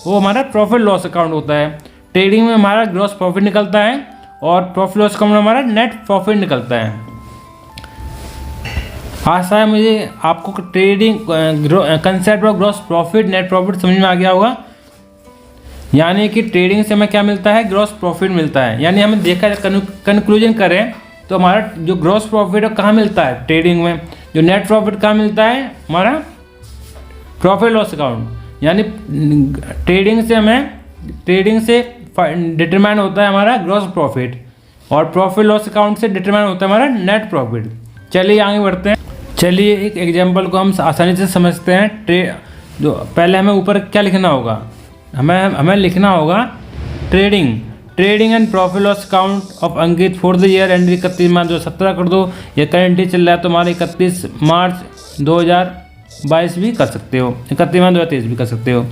वो हमारा प्रॉफिट लॉस अकाउंट होता है। ट्रेडिंग में हमारा ग्रॉस प्रॉफिट निकलता है और प्रॉफिट लॉस अकाउंट में हमारा नेट प्रॉफिट निकलता है। आशा है मुझे आपको trading concept of gross profit net profit समझ में आ गया होगा। यानी कि ट्रेडिंग से हमें क्या मिलता है? ग्रॉस प्रॉफिट मिलता है। यानी हमें देखा जाए, कंक्लूजन करें तो हमारा जो ग्रॉस प्रॉफिट है कहाँ मिलता है? ट्रेडिंग में। जो नेट प्रॉफिट कहाँ मिलता है? हमारा प्रॉफिट लॉस अकाउंट। यानी ट्रेडिंग से डिटरमाइन होता है हमारा ग्रॉस प्रॉफिट, और प्रॉफिट लॉस अकाउंट से डिटरमाइन होता है हमारा नेट प्रॉफिट। चलिए आगे बढ़ते हैं। चलिए एक एग्जांपल को हम आसानी से समझते हैं। जो पहले हमें ऊपर क्या लिखना होगा? हमें लिखना होगा trading and profit loss account of Ankit for the year and 31 March 2017 कर दो। ये करेंटली चल रहा है तो हमारे 31 मार्च 2022 भी कर सकते हो, 31 मार्च 2023 भी कर सकते हो।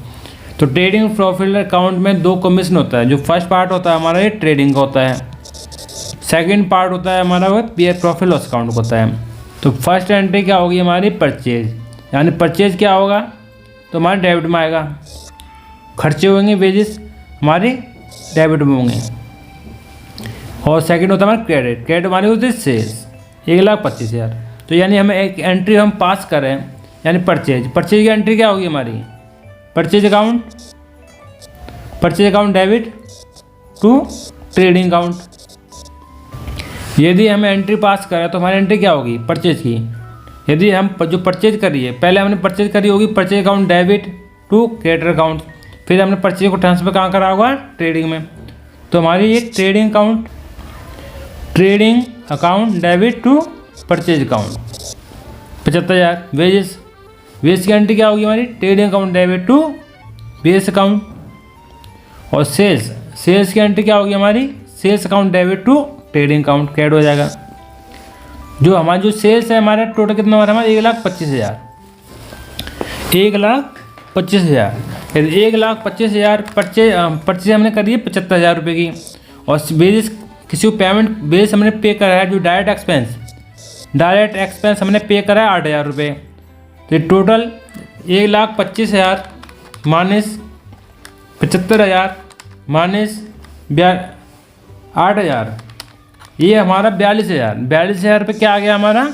तो ट्रेडिंग प्रॉफिट अकाउंट में दो कमीशन होता है। जो फर्स्ट पार्ट होता है हमारा ये ट्रेडिंग का होता है, सेकंड पार्ट होता है हमारा वो प्रॉफिट लॉस अकाउंट होता है। तो फर्स्ट एंट्री क्या होगी हमारी? परचेज। यानी परचेज क्या होगा? तो हमारे डेबिट में आएगा। खर्चे होंगे वेजेस हमारे डेबिट में होंगे। और सेकंड होता है हमारा क्रेडिट हमारी होती है सेल्स, 1,25,000। तो यानी हमें एक एंट्री हम पास करें, यानी परचेज की एंट्री क्या होगी हमारी? Purchase account debit to trading account. यदि हमें एंट्री पास करें तो हमारी एंट्री क्या होगी? परचेज की। यदि हम जो परचेज करिए, पहले हमने परचेज करी होगी profit account debit to credit account, फिर हमने परचेज को ट्रांसफर कहाँ करा होगा? ट्रेडिंग में। तो हमारी ये trading account debit to purchase account 75,000। Wage की एंट्री क्या होगी हमारी? Trading account debit to base account. और सेल्स की एंट्री क्या होगी हमारी? Sales account debit to trading account, credit हो जाएगा। जो हमारा जो सेल्स है हमारा टोटल कितना हमारा? 1,25,000। 1,25,000। यदि 1,25,000 परचेज हमने करी है 75,000 रुपये की, और बेसिस किसी को पेमेंट बेस हमने पे करा है जो डायरेक्ट एक्सपेंस हमने पे करा है 8,000 रुपये। तो टोटल 1,25,000 माइनस 75,000 माइनस 8,000, ये हमारा 42,000 रुपये क्या आ गया हमारा?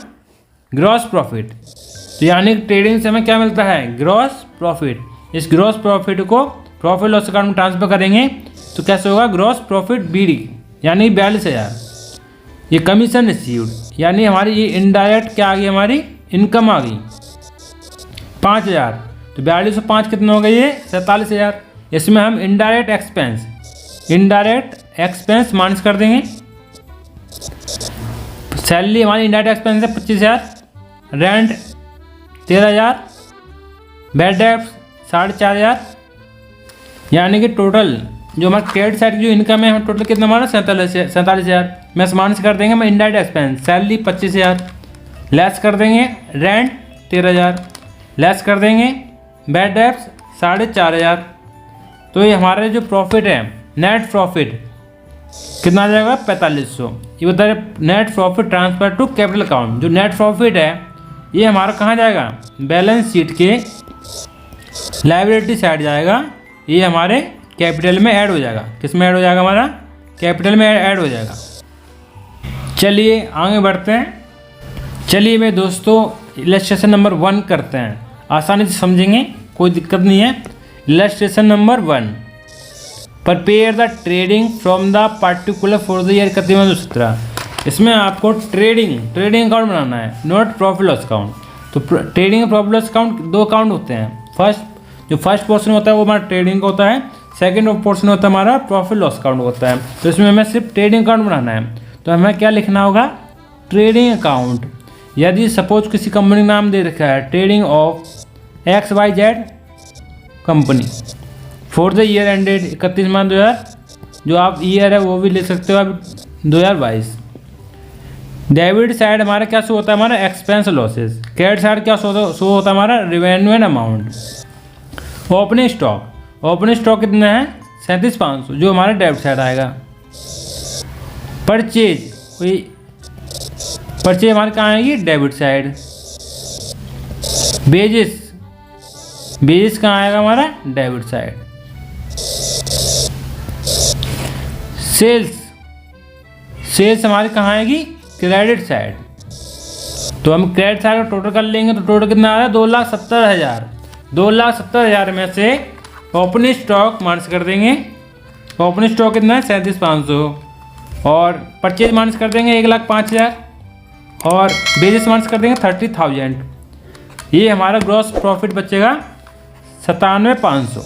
Gross profit. तो यानी ट्रेडिंग से हमें क्या मिलता है? Gross profit. इस ग्रॉस प्रॉफिट को प्रॉफिट लॉस अकाउंट में ट्रांसफर करेंगे तो कैसे होगा? ग्रॉस प्रॉफिट बीडी, यानी 42,000। ये कमीशन रिसीव्ड, यानी हमारी ये इनडायरेक्ट क्या आ गई? हमारी इनकम आ गई 5,000। तो 42 से 5 कितना हो गई? ये 47,000। इसमें हम इनडायरेक्ट एक्सपेंस माइनस कर देंगे। सैलरी हमारी इनडायरेक्ट एक्सपेंस है 25,000, रेंट 13,000, बैड डेब्ट 4,500, यानी कि टोटल जो हमारा क्रेडिट साइड की जो इनकम है, टोटल कितना हमारा 47,000 में माइनस कर देंगे। मैं इनडायरेक्ट एक्सपेंस सैलरी 25,000, लेस कर देंगे रेंट 13,000, लेस कर देंगे बैड डेब्ट 4,500। तो ये हमारे जो प्रॉफिट है, नेट प्रॉफिट कितना आ जाएगा 4500। ये बता रहे net profit transfer to capital account. जो नेट प्रॉफिट है ये हमारा कहाँ जाएगा, बैलेंस शीट के लायबिलिटी साइड जाएगा, ये हमारे कैपिटल में ऐड हो जाएगा। किस में ऐड हो जाएगा, हमारा कैपिटल में ऐड हो जाएगा। चलिए आगे बढ़ते हैं। चलिए मैं दोस्तों इलस्ट्रेशन नंबर 1 करते हैं, आसानी से समझेंगे, कोई दिक्कत नहीं है। Illustration number 1, prepare the trading from the particular for the year 31-17। इसमें आपको ट्रेडिंग अकाउंट बनाना है, नॉट प्रॉफिट लॉस अकाउंट। तो ट्रेडिंग और प्रॉफिट लॉस अकाउंट 2 अकाउंट होते हैं। जो फर्स्ट पोर्शन होता है वो हमारा ट्रेडिंग का होता है, सेकेंड पोर्शन होता है हमारा प्रॉफिट लॉस अकाउंट होता है। तो इसमें हमें सिर्फ ट्रेडिंग अकाउंट बनाना है। तो हमें क्या लिखना होगा, ट्रेडिंग अकाउंट। यदि सपोज किसी कंपनी का नाम दे रखा है trading of XYZ company for the year ended 31 मार्च 2000, जो आप ईयर है वो भी ले सकते हो आप 2022। डेबिट साइड हमारा क्या शो होता है, हमारा एक्सपेंस लॉसेस। क्रेडिट साइड क्या शो होता है, हमारा revenue and amount. Opening stock कितना है 37,500, जो हमारा डेबिट साइड आएगा। परचेज हमारे कहाँ आएगी, डेबिट साइड। बेजिस कहाँ आएगा, हमारा डेबिट साइड। सेल्स हमारी कहाँ आएगी, क्रेडिट साइड। तो हम क्रेडिट साइड का टोटल कर लेंगे, तो टोटल कितना आ रहा है 2,70,000। 2,70,000 में से ओपनिंग स्टॉक माइनस कर देंगे। ओपनिंग स्टॉक कितना है 37,500, और परचेज माइनस कर देंगे 1,05,000, और बेजिस माइनस कर देंगे 30,000। ये हमारा ग्रॉस प्रॉफिट बचेगा 97,500।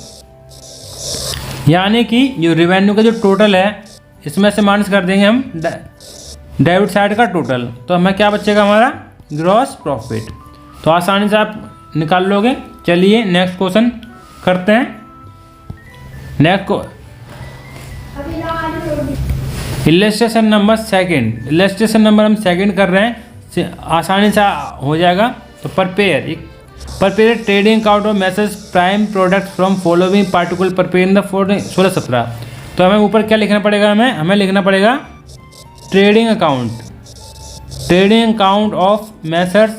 यानी कि जो रेवेन्यू का जो टोटल है इसमें से माइनस कर देंगे हम डेबिट साइड का टोटल, तो हमें क्या बचेगा, हमारा ग्रॉस प्रॉफिट। तो आसानी से आप निकाल लोगे। चलिए नेक्स्ट क्वेश्चन करते हैं। नेक्स्ट को इलस्ट्रेशन नंबर 2, इलस्ट्रेशन नंबर हम 2 कर रहे हैं, आसानी से हो जाएगा। तो prepare trading account of message prime product from following particular prepare in the 16-17। तो हमें ऊपर क्या लिखना पड़ेगा, हमें लिखना पड़ेगा trading account of message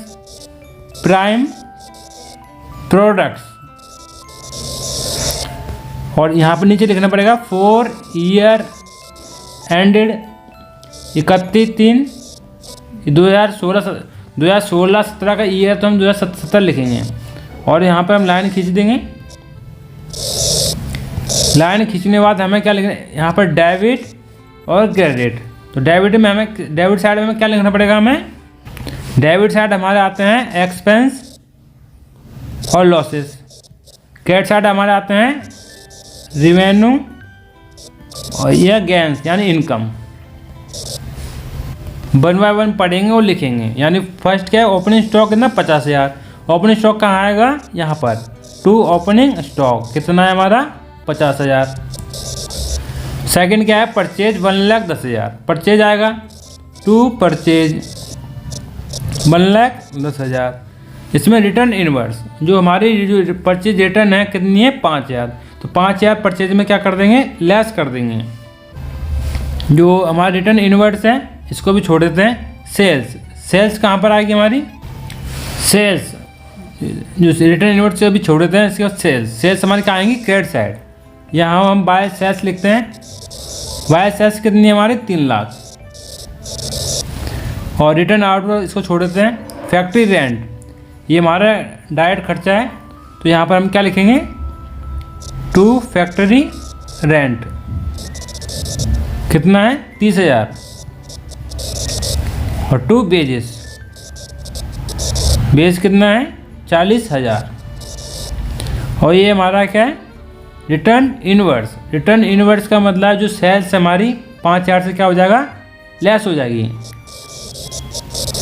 prime products, और यहाँ पर नीचे लिखना पड़ेगा फॉर ईयर एंडेड 31/3/2016-17 का ईयर, तो हम 2017 लिखेंगे। और यहाँ पर हम लाइन खींच देंगे। लाइन खींचने के बाद हमें क्या लिखना है, यहाँ पर डेबिट और क्रेडिट। तो डेबिट साइड में हमें क्या लिखना पड़ेगा, हमें डेबिट साइड हमारे आते हैं एक्सपेंस और लॉसेस। क्रेडिट साइड हमारे आते हैं रेवेन्यू और यह गेंस यानी इनकम। 1 बाय 1 पढ़ेंगे और लिखेंगे। यानी फर्स्ट क्या है, ओपनिंग स्टॉक कितना 50,000। ओपनिंग स्टॉक कहाँ आएगा, यहाँ पर टू ओपनिंग स्टॉक कितना है हमारा 50,000। सेकंड क्या है, परचेज 1,10,000। परचेज आएगा टू परचेज 1,10,000। इसमें रिटर्न इनवर्स जो हमारी जो परचेज रिटर्न है कितनी है 5,000। तो 5,000 परचेज में क्या कर देंगे, लेस कर देंगे। जो हमारा रिटर्न इनवर्स है इसको भी छोड़ देते हैं। सेल्स कहाँ पर आएगी हमारी, सेल्स जो रिटर्न इनवर्स से भी छोड़ देते हैं। इसके बाद सेल्स हमारी कहाँ आएंगी, क्रेडिट साइड। यहाँ हम बाय सेल्स लिखते हैं। बाय सेल्स कितनी है हमारी 3 लाख। और रिटर्न आउटवर्ड इसको छोड़ देते हैं। फैक्ट्री रेंट ये हमारा डायरेक्ट खर्चा है, तो यहाँ पर हम क्या लिखेंगे, टू फैक्ट्री रेंट कितना है 30,000। और टू बेजेस कितना है 40,000। और ये हमारा क्या है रिटर्न इनवर्स। रिटर्न इनवर्स का मतलब है जो सेल्स हमारी 5000 से क्या हो जाएगा, लेस हो जाएगी।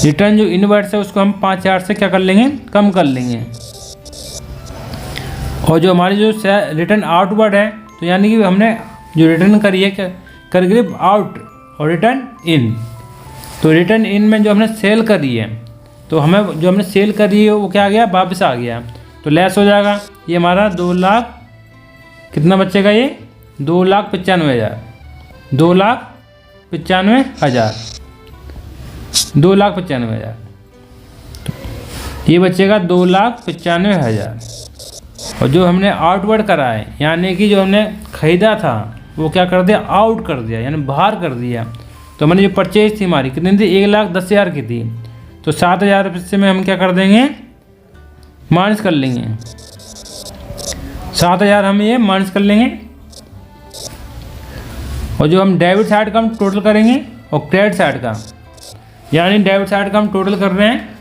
रिटर्न जो इनवर्स है उसको हम 5000 से क्या कर लेंगे, कम कर लेंगे। और जो हमारी जो रिटर्न आउटवर्ड है, तो यानी कि हमने जो रिटर्न करी है कर आउट और रिटर्न इन। तो रिटर्न इन में जो हमने सेल करी है, तो हमें जो हमने सेल करी है वो क्या आ गया, वापस आ गया, तो लेस हो जाएगा। ये हमारा 2 लाख कितना बचेगा, ये 2,95,000, 2,95,000, 2,95,000, ये बचेगा 2,95,000। और जो हमने आउटवर्ड करा है, यानी कि जो हमने ख़रीदा था वो क्या कर दिया, आउट कर दिया, यानी बाहर कर दिया। तो मैंने जो परचेज थी हमारी कितनी थी, 1,10,000 की थी, तो 7,000 से में हम क्या कर देंगे, माइनस कर लेंगे। 7,000 हम ये माइनस कर लेंगे। और जो हम डेबिट साइड का हम टोटल करेंगे और क्रेडिट साइड का, यानी डेबिट साइड का हम टोटल कर रहे हैं।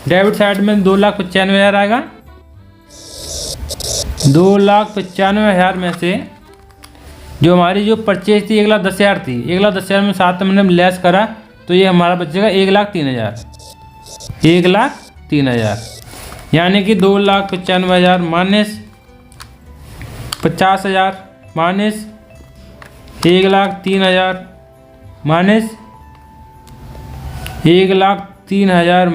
डेबिट साइड में 2,95,000 आएगा। 2,95,000 में से जो हमारी जो परचेज थी 1,10,000 थी, 1,10,000 में 7 हमने लेस करा, तो ये हमारा बचेगा 1,03,000, 1,03,000, यानी कि 2,95,000 minus 50,000 minus 1,03,000 minus 1,03,000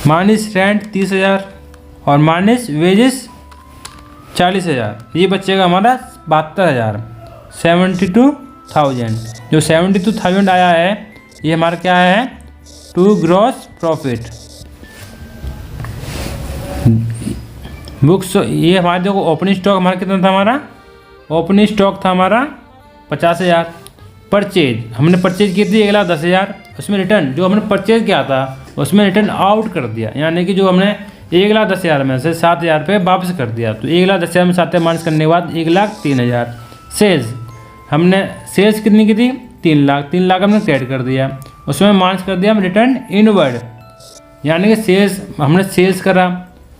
minus rent 30,000 और माइनस वेजेस 40,000, ये बचेगा हमारा 72,000, 72,000। जो 72,000 आया है ये हमारा क्या है, टू ग्रॉस प्रॉफिट। बुक्स ये हमारे देखो ओपनिंग स्टॉक हमारा कितना था, हमारा ओपनिंग स्टॉक था हमारा 50,000। परचेज हमने परचेज की थी 1,10,000, उसमें रिटर्न जो हमने परचेज किया था उसमें रिटर्न आउट कर दिया, यानी कि जो हमने 1,10,000 में से 7,000 रुपये वापस कर दिया। तो 1,10,000 में 7,000 माइनस करने के बाद 1,03,000। सेल्स हमने सेल्स कितनी की थी, 3 लाख, 3 लाख हमने क्रेडिट कर दिया, उसमें माइनस कर दिया हम रिटर्न इनवर्ड, यानी कि सेल्स हमने सेल्स करा,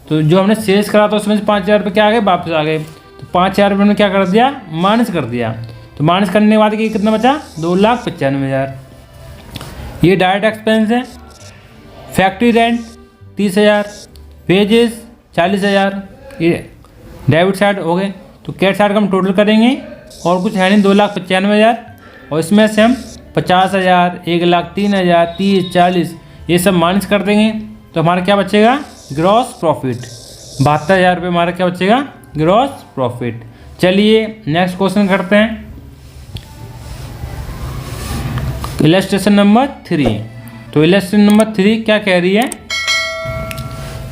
तो जो हमने सेल्स करा तो उसमें से 5,000 रुपये क्या आ गए, वापस आ गए। तो 5,000 रुपये में क्या कर दिया, माइनस कर दिया। तो माइनस करने के बाद कितना बचा, 2,95,000। ये डायरेक्ट एक्सपेंस है। फैक्ट्री रेंट 30,000, वेजेस 40,000, ये डेबिट साइड हो गए। तो क्रेडिट साइड का हम टोटल करेंगे और कुछ है नहीं, 2,95,000, और इसमें से हम 50,000, 1,03,000, 30, 40 ये सब माइनस कर देंगे, तो हमारा क्या बचेगा, ग्रॉस प्रॉफिट 72,000 रुपये हमारा क्या बचेगा, ग्रॉस प्रॉफिट। चलिए नेक्स्ट क्वेश्चन करते हैं। Illustration number 3। तो इलस्ट्रेशन नंबर 3 क्या कह रही है,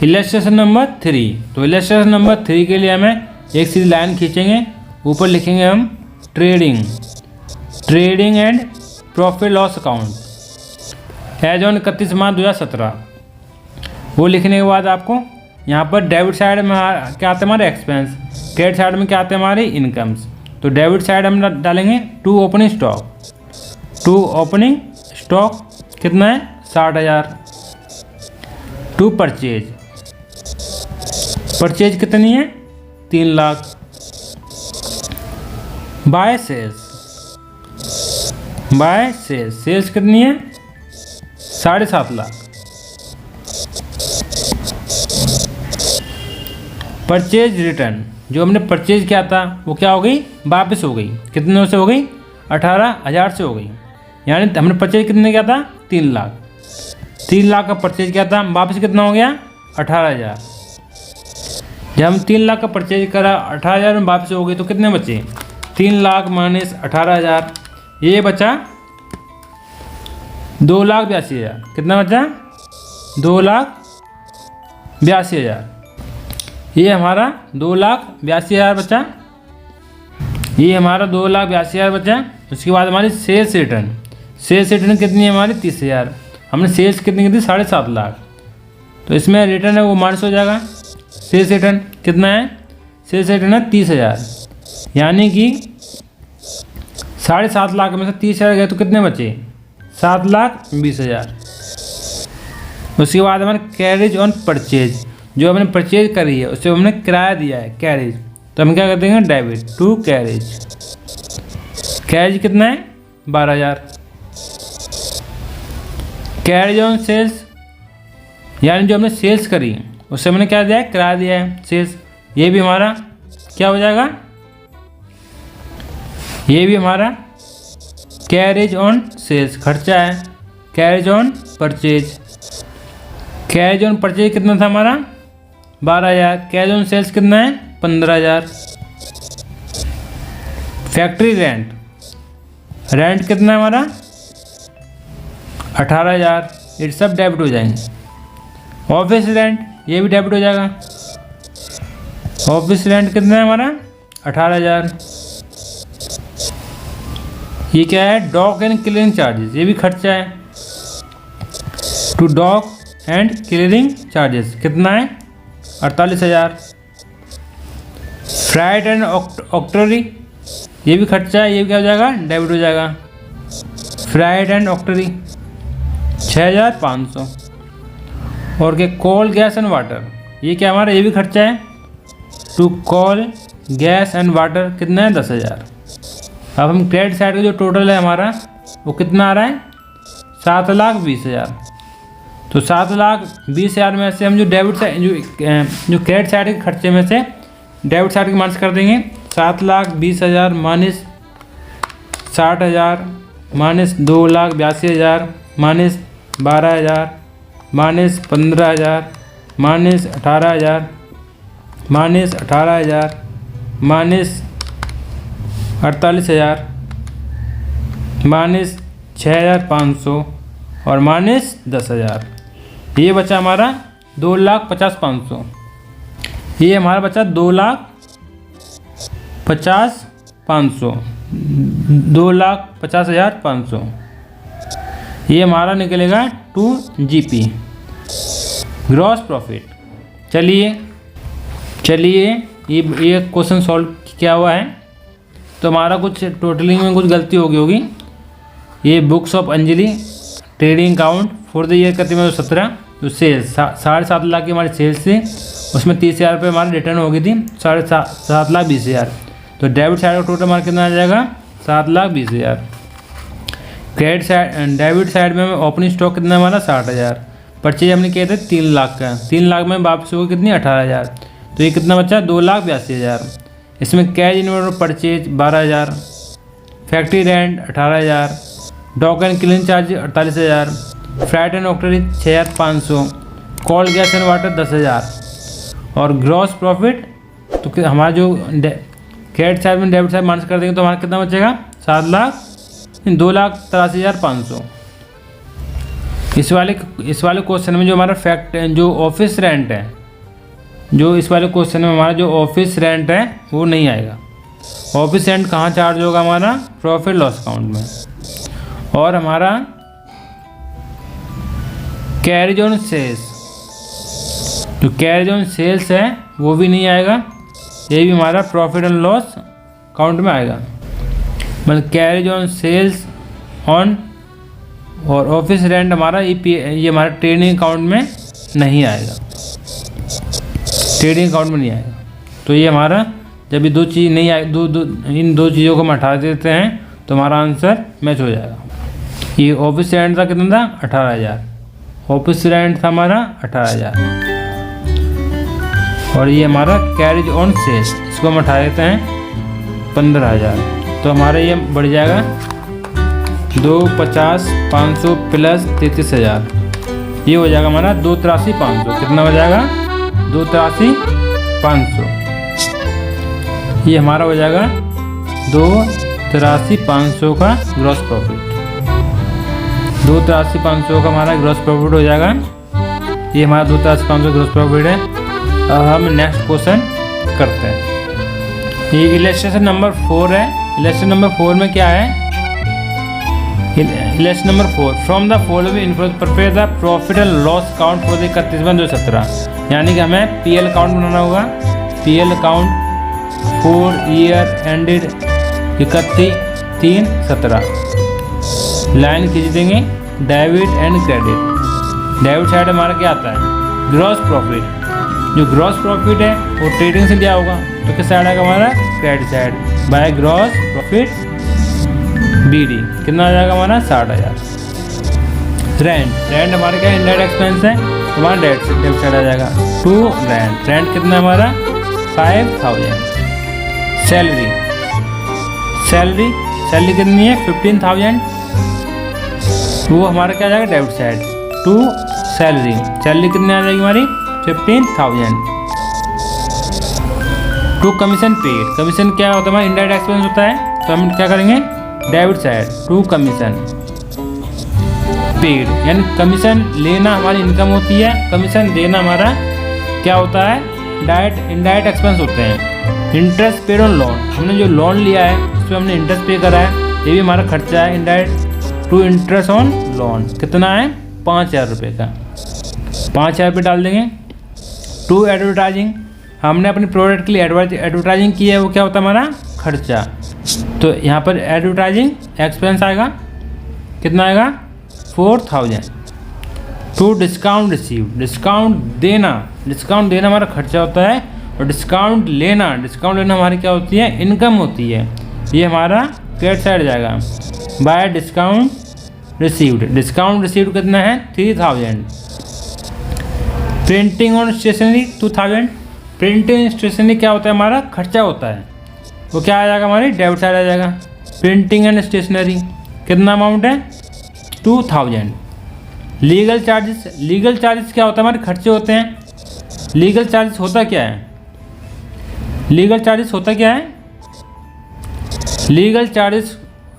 इलस्ट्रेशन नंबर 3। तो इलस्ट्रेशन नंबर 3 के लिए हमें एक सीधी लाइन खींचेंगे, ऊपर लिखेंगे हम trading and profit loss account as on 31 March 2017। वो लिखने के बाद आपको यहाँ पर डेबिट साइड में क्या आते हैं हमारे एक्सपेंस, क्रेडिट साइड में क्या आते हैं हमारे इनकम्स। तो डेबिट साइड हम डालेंगे टू ओपनिंग स्टॉक कितना है 60,000। टू परचेज कितनी है 3 लाख। बाय सेल्स कितनी है 7.5 लाख। परचेज रिटर्न जो हमने परचेज किया था वो क्या हो गई, वापस हो गई। कितने से हो गई, 18,000 से हो गई। यानी हमने परचेज कितने किया था 3 लाख, 3 लाख का परचेज किया था, वापस कितना हो गया 18,000। जब हम 3 लाख का परचेज करा 18,000 में वापस हो गई तो कितने बचे, 3 लाख माइनस 18,000, ये बचा 2,82,000। कितना बचा 2,82,000। ये हमारा 2,82,000 बचा, ये हमारा 2,82,000 बचा। उसके बाद हमारी सेल्स रिटर्न कितनी है हमारी 30,000। हमने सेल्स कितनी की थी 7.5 लाख, तो इसमें रिटर्न है वो माइनस हो जाएगा। सेल्स रिटर्न कितना है, सेल्स रिटर्न है 30,000, यानी कि 7.5 लाख में से 30,000 गए तो कितने बचे 7,20,000। उसके बाद हमारे कैरेज ऑन परचेज, जो हमने परचेज करी है उससे हमने किराया दिया है कैरेज, तो तो हम क्या कर देंगे, डेबिट टू कैरेज। कैरेज कितना है, 12,000। कैरेज ऑन सेल्स, यानी जो हमने सेल्स करी उससे मैंने क्या दिया है, किराया दिया है सेल्स। ये भी हमारा क्या हो जाएगा, ये भी हमारा कैरेज ऑन सेल्स खर्चा है। Carriage on purchase, carriage on purchase कितना था हमारा, 12,000। कैरेज ऑन सेल्स कितना है, 15,000। फैक्ट्री रेंट, रेंट कितना है हमारा, 18,000। ये सब डेबिट हो जाएंगे। ऑफिस रेंट, ये भी डेबिट हो जाएगा। ऑफिस रेंट कितना है हमारा, 18,000। ये क्या है, डॉक एंड क्लीयरिंग चार्जेस, ये भी खर्चा है। To dock and clearing charges कितना है, 48,000। फ्राइट एंड ऑक्टरी, ये भी खर्चा है, ये भी क्या हो जाएगा, डेबिट हो जाएगा। Freight and octroi 6,500। और क्या, कोल गैस एंड वाटर, ये क्या हमारा, ये भी खर्चा है। To coal gas and water कितना है, 10,000। अब हम क्रेडिट साइड का जो टोटल है हमारा वो कितना आ रहा है, 7,20,000। तो 7,20,000 में से हम जो डेबिट साइड जो क्रेडिट साइड के खर्चे में से डेबिट साइड के माइनस कर देंगे। 7,20,000 minus 60,000 minus 2,82,000 minus 12,000 minus 15,000 minus 18,000 minus 18,000 minus 48,000 minus 6,500 और माइनस 10,000। ये बचा हमारा 2,50,500। ये हमारा बचा 2,50,500, 2,50,500। ये हमारा निकलेगा 2 GP ग्रॉस प्रॉफिट। चलिए ये क्वेश्चन सॉल्व किया हुआ है। तो हमारा कुछ टोटलिंग में कुछ गलती होगी। ये books of Anjali trading account for the year करते में 17 जो सेल्स 7.5 लाख की हमारी सेल्स थी, उसमें 30,000 रुपये हमारी रिटर्न हो गई थी, 7,20,000। तो डेबिट साइड का टोटल हमारा कितना आ जाएगा, 7,20,000। क्रेडिट साइड डेबिट साइड में ओपनिंग स्टॉक कितना हमारा 60,000। परचेज हमने किए थे 3 लाख का, 3 लाख में वापसी होगी कितनी 18,000। तो ये कितना बचा 2,82,000। इसमें cash inventory purchase 12,000, factory rent 18,000, dock and clean charge 48,000, freight and octroi 6,500, coal gas and water 10,000 और ग्रॉस प्रॉफिट। तो हमारा जो क्रेडिट साइड में डेबिट साइड माइनस कर देंगे तो हमारा कितना बचेगा 2,83,500। इस वाले क्वेश्चन में जो हमारा जो ऑफिस रेंट है, जो इस वाले क्वेश्चन में हमारा जो ऑफिस रेंट है वो नहीं आएगा। ऑफिस रेंट कहाँ चार्ज होगा हमारा, प्रॉफिट लॉस अकाउंट में। और हमारा कैरेज ऑन सेल्स, जो कैरेज ऑन सेल्स है वो भी नहीं आएगा, ये भी हमारा प्रॉफिट एंड लॉस अकाउंट में आएगा। मतलब कैरेज ऑन सेल्स ऑन और ऑफिस रेंट हमारा ये हमारा ट्रेडिंग अकाउंट में नहीं आएगा, ट्रेडिंग अकाउंट में नहीं आएगा। तो ये हमारा जब ये दो चीज़ नहीं आए, इन दो चीज़ों को हम हटा देते हैं तो हमारा आंसर मैच हो जाएगा। ये ऑफिस रेंट था कितना था 18,000, ऑफिस रेंट था हमारा 18,000 और ये हमारा कैरेज ऑन सेल्स, इसको हम हटा देते हैं 15,000। तो हमारा ये बढ़ जाएगा 2,50,500 प्लस 33,000, ये हो जाएगा हमारा 2,83,500। कितना हो जाएगा 2,83,500। ये हमारा हो जाएगा 2,83,500 का ग्रॉस प्रॉफिट। 2,83,500 का हमारा ग्रॉस प्रॉफिट हो जाएगा। ये हमारा 2,83,500 ग्रॉस प्रॉफिट है। अब हम नेक्स्ट क्वेश्चन करते हैं। ये इलस्ट्रेशन नंबर 4 है। इलस्ट्रेशन नंबर 4 में क्या है, illustration number 4 from the following information prepare the profit and loss account for the 31/2017। यानी कि हमें PL अकाउंट बनाना होगा। PL account for year ended 31/3/17। Line खींच देंगे debit and credit. Debit side हमारा क्या आता है, ग्रॉस प्रॉफिट। जो ग्रॉस प्रॉफिट है वो ट्रेडिंग से दिया होगा, तो तो किस साइड आएगा हमारा credit side by gross profit BD कितना आ जाएगा हमारा 60,000। रेंट हमारे क्या इनडायरेक्ट एक्सपेंस है तो हमारा डेबिट साइड आ जाएगा टू रेंट कितना हमारा 5,000। सैलरी कितनी है 15,000 वो हमारा क्या आ जाएगा डेबिट साइड टू सैलरी कितनी आ जाएगी हमारी 15,000। टू कमीशन पेड कमीशन क्या होता है हमारा इनडायरेक्ट एक्सपेंस होता है तो हम क्या करेंगे debit side to commission paid यानी कमीशन लेना हमारी इनकम होती है, कमीशन देना हमारा क्या होता है इनडायरेक्ट एक्सपेंस होते हैं। इंटरेस्ट पेड ऑन लोन हमने जो लोन लिया है उस पर हमने इंटरेस्ट पे करा है, ये भी हमारा खर्चा है indirect to interest on loan कितना है 5,000 रुपये का 5,000 रुपये डाल देंगे। टू एडवर्टाइजिंग हमने अपने प्रोडक्ट के लिए एडवर्टाइजिंग की है वो क्या होता है हमारा खर्चा, तो यहाँ पर एडवर्टाइजिंग एक्सपेंस आएगा कितना आएगा 4,000। टू डिस्काउंट रिसीव डिस्काउंट देना हमारा खर्चा होता है और डिस्काउंट लेना हमारी क्या होती है इनकम होती है, ये हमारा क्रेडिट साइड जाएगा बाय डिस्काउंट रिसीव्ड कितना है 3,000। प्रिंटिंग और स्टेशनरी 2,000 प्रिंटिंग स्टेशनरी क्या होता है हमारा खर्चा होता है वो क्या आ जाएगा हमारी डेबिट साइड आ जाएगा। प्रिंटिंग एंड स्टेशनरी कितना अमाउंट है 2,000। लीगल चार्जेस क्या होता है हमारे खर्चे होते हैं। लीगल चार्जेस होता क्या है लीगल चार्जेस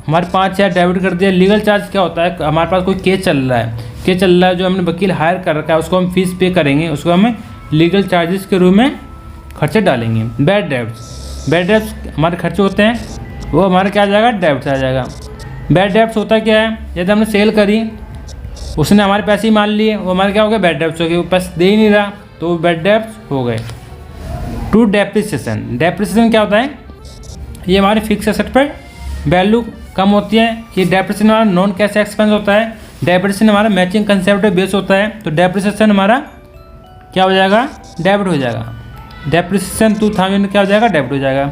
हमारे 5,000 डेबिट कर दिया। लीगल चार्ज क्या होता है हमारे पास कोई केस चल रहा है जो हमने वकील हायर कर रखा है उसको हम फीस पे करेंगे, उसको हमें लीगल चार्जेस के रूप में खर्चे डालेंगे। बैड डेब्ट्स हमारे खर्चे होते हैं वो हमारे क्या आ जाएगा डेब्ट आ जाएगा। बैड डेब्ट्स होता क्या है यदि हमने सेल करी उसने हमारे पैसे ही मान लिए वो हमारे क्या हो गया बैड डेब्ट्स हो गए, वो पैसे दे ही नहीं रहा तो वो बैड डेब्ट्स हो गए। टू डेप्रिसिएशन क्या होता है ये हमारे फिक्स एसेट पर वैल्यू कम होती है, ये डेप्रिसिएशन हमारा नॉन कैश एक्सपेंस होता है। डेप्रिसिएशन हमारा मैचिंग कंसेप्ट बेस होता है तो डेप्रिसिएशन हमारा क्या हो जाएगा डेबिट हो जाएगा। डेप्रिसिएशन 2,000 क्या हो जाएगा डेबिट हो जाएगा।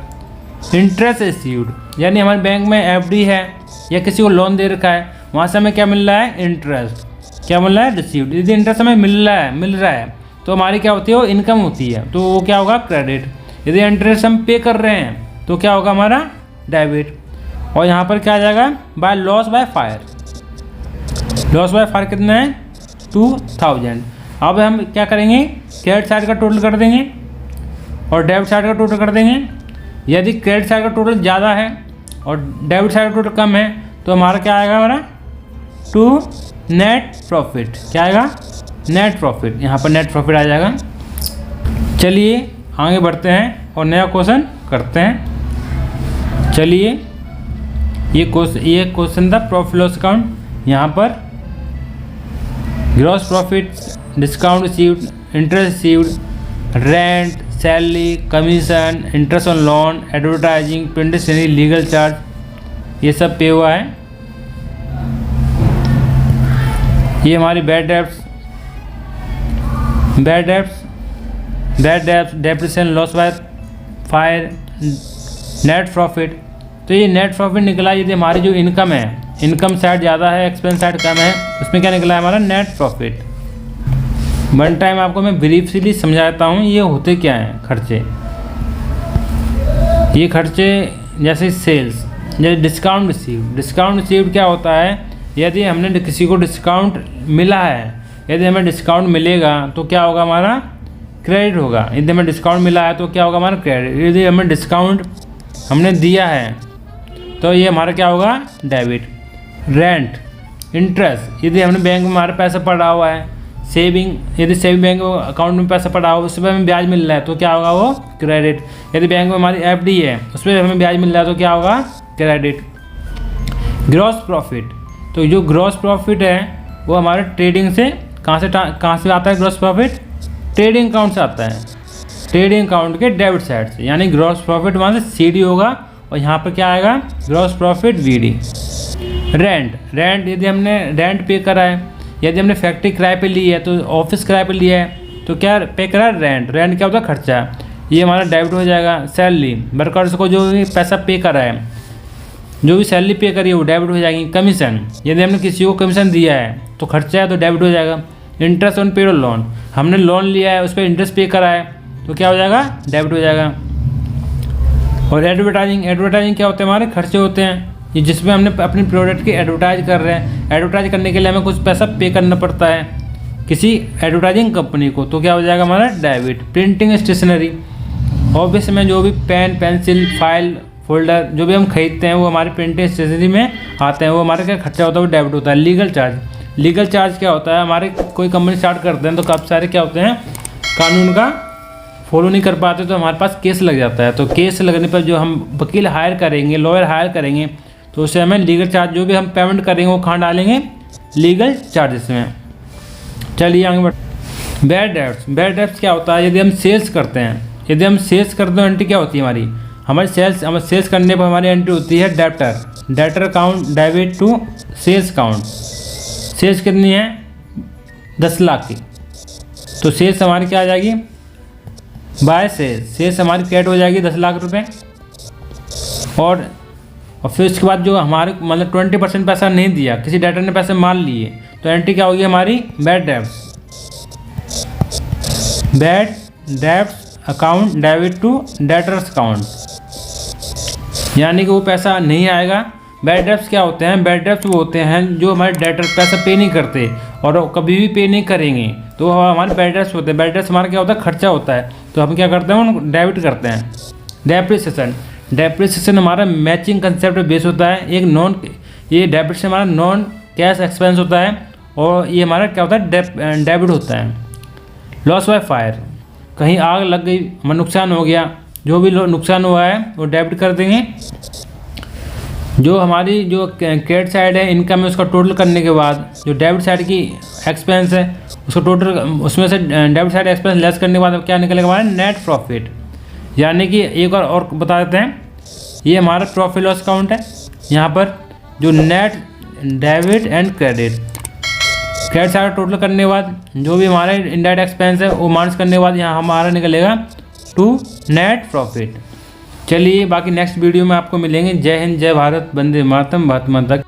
इंटरेस्ट रिसीव्ड यानी हमारे बैंक में FD है या किसी को लोन दे रखा है वहाँ से हमें क्या मिल रहा है इंटरेस्ट क्या मिल रहा है रिसीव्ड। यदि इंटरेस्ट हमें मिल रहा है तो हमारी क्या होती है वो इनकम होती है तो वो क्या होगा क्रेडिट। यदि इंटरेस्ट हम पे कर रहे हैं तो क्या होगा हमारा डेबिट। और यहाँ पर क्या आ जाएगा बाय लॉस बाय फायर कितना है 2,000। अब हम क्या करेंगे क्रेडिट साइड का टोटल कर देंगे और डेबिट साइड का टोटल कर देंगे। यदि क्रेडिट साइड का टोटल ज़्यादा है और डेबिट साइड का टोटल कम है तो हमारा क्या आएगा हमारा टू नेट प्रॉफिट क्या आएगा नेट प्रॉफिट, यहाँ पर नेट प्रॉफिट आ जाएगा। चलिए आगे बढ़ते हैं और नया क्वेश्चन करते हैं। चलिए ये क्वेश्चन था प्रॉफिट लॉस अकाउंट। यहाँ पर gross profit discount received interest received rent salary commission interest on loan advertising printed stationery legal charge ये सब पे हुआ है। ये हमारी bad debts depreciation loss by fire net profit. तो ये नेट प्रॉफिट निकला यदि हमारी जो इनकम है इनकम साइड ज़्यादा है एक्सपेंस साइड कम है उसमें क्या निकला है हमारा नेट प्रॉफिट। वन टाइम आपको मैं ब्रीफली समझाता हूँ ये होते क्या हैं खर्चे। ये खर्चे जैसे सेल्स जैसे डिस्काउंट रिसीव्ड क्या होता है यदि हमने किसी को डिस्काउंट मिला है यदि हमें डिस्काउंट मिलेगा तो क्या होगा हमारा क्रेडिट होगा। यदि हमें डिस्काउंट मिला है तो क्या होगा हमारा क्रेडिट। यदि हमें डिस्काउंट हमने दिया है तो ये हमारा क्या होगा डेबिट। रेंट इंटरेस्ट यदि हमने बैंक में हमारा पैसा पड़ा हुआ है यदि सेविंग बैंक अकाउंट में पैसा पड़ा हुआ उस पर हमें ब्याज मिल रहा है तो क्या होगा वो क्रेडिट। यदि बैंक में हमारी FD है उस पर हमें ब्याज मिल रहा है तो क्या होगा क्रेडिट। ग्रॉस प्रॉफिट तो जो ग्रॉस प्रॉफिट है वो हमारे ट्रेडिंग से कहाँ से आता है ग्रॉस प्रॉफिट ट्रेडिंग अकाउंट से आता है ट्रेडिंग अकाउंट के डेबिट साइड से यानी ग्रॉस प्रॉफिट वहाँ से CD होगा और यहाँ पर क्या आएगा ग्रॉस प्रॉफिट VD। रेंट यदि हमने रेंट पे करा है यदि हमने फैक्ट्री किराए पे ली है तो ऑफिस किराए पे लिया है तो क्या पे करा है रेंट क्या होता है खर्चा। ये हमारा डेबिट हो जाएगा। सैलरी, वर्कर्स को जो भी पैसा पे करा है, जो भी सैलरी पे करी है वो डेबिट हो जाएगी। कमीशन, यदि हमने किसी को कमीशन दिया है तो खर्चा है तो डेबिट हो जाएगा। इंटरेस्ट ऑन पेरोल लोन, हमने लोन लिया है उस पर इंटरेस्ट पे करा है तो क्या हो जाएगा, डेबिट हो जाएगा। और एडवर्टाइजिंग, एडवर्टाइजिंग क्या होते हैं, हमारे खर्चे होते हैं ये जिसमें हमने अपनी प्रोडक्ट की एडवर्टाइज कर रहे हैं। एडवर्टाइज करने के लिए हमें कुछ पैसा पे करना पड़ता है किसी एडवर्टाइजिंग कंपनी को, तो क्या हो जाएगा हमारा डेबिट। प्रिंटिंग स्टेशनरी, ऑफिस में जो भी पेन, पेंसिल, फाइल, फोल्डर जो भी हम खरीदते हैं वो हमारे प्रिंटिंग स्टेशनरी में आते हैं, वो हमारा क्या खर्चा होता है, वो डेबिट होता है। लीगल चार्ज, लीगल चार्ज क्या होता है, हमारे कोई कंपनी स्टार्ट करते हैं तो काफ़ी सारे क्या होते हैं, कानून का फॉलो नहीं कर पाते तो हमारे पास केस लग जाता है। तो केस लगने पर जो हम वकील हायर करेंगे, लॉयर हायर करेंगे, तो उससे हमें लीगल चार्ज जो भी हम पेमेंट करेंगे वो कहाँ डालेंगे, लीगल चार्जेस में। चलिए आगे बढ़। बैड डेब्ट्स, बैड डेब्ट्स क्या होता है, यदि हम सेल्स करते हैं, यदि हम सेल्स करते हैं एंट्री क्या होती है हमारी सेल्स करने पर हमारी एंट्री होती है debtor account debit to sales account. Sales कितनी है, 10 लाख की, तो सेल्स हमारी क्या आ जाएगी, बाय सेल्स हमारी कैट हो जाएगी 10 लाख रुपए। और फिर उसके बाद जो हमारे मतलब 20% पैसा नहीं दिया, किसी डेटर ने पैसे मान लिए, तो एंट्री क्या होगी हमारी, bad debts account debit to debtors account, यानी कि वो पैसा नहीं आएगा। बैड डेब्ट्स क्या होते हैं, बैड डेब्ट्स वो होते हैं जो हमारे डेटर पैसा पे नहीं करते और कभी भी पे नहीं करेंगे, तो हमारे बैड डेब्ट्स होते हैं। बैड डेब्ट्स हमारा क्या होता है, खर्चा होता है, तो हम क्या करते हैं, उनको डेबिट करते हैं। डेप्रिसिएशन, डेप्रिसिएशन हमारा मैचिंग कंसेप्ट बेस होता है। ये डेबिट से हमारा नॉन कैश एक्सपेंस होता है और ये हमारा क्या होता है, डेबिट होता है। लॉस बाय फायर, कहीं आग लग गई, हमें नुकसान हो गया, जो भी नुकसान हुआ है वो डेबिट कर देंगे। जो हमारी जो क्रेडिट साइड है इनकम है उसका टोटल करने के बाद जो डेबिट साइड की एक्सपेंस है उसको टोटल, उसमें से डेबिट साइड एक्सपेंस लेस करने के बाद क्या निकलेगा हमारा, नेट प्रॉफिट। यानी कि एक बार और बता देते हैं, ये हमारा प्रॉफिट लॉस अकाउंट है। यहाँ पर जो net debit and credit side total करने के बाद जो भी हमारे इनडायरेक्ट एक्सपेंस है वो माइनस करने के बाद यहाँ हमारा निकलेगा टू नेट प्रॉफिट। चलिए बाकी नेक्स्ट वीडियो में आपको मिलेंगे। जय हिंद, जय भारत, वंदे मातरम, भारत माता।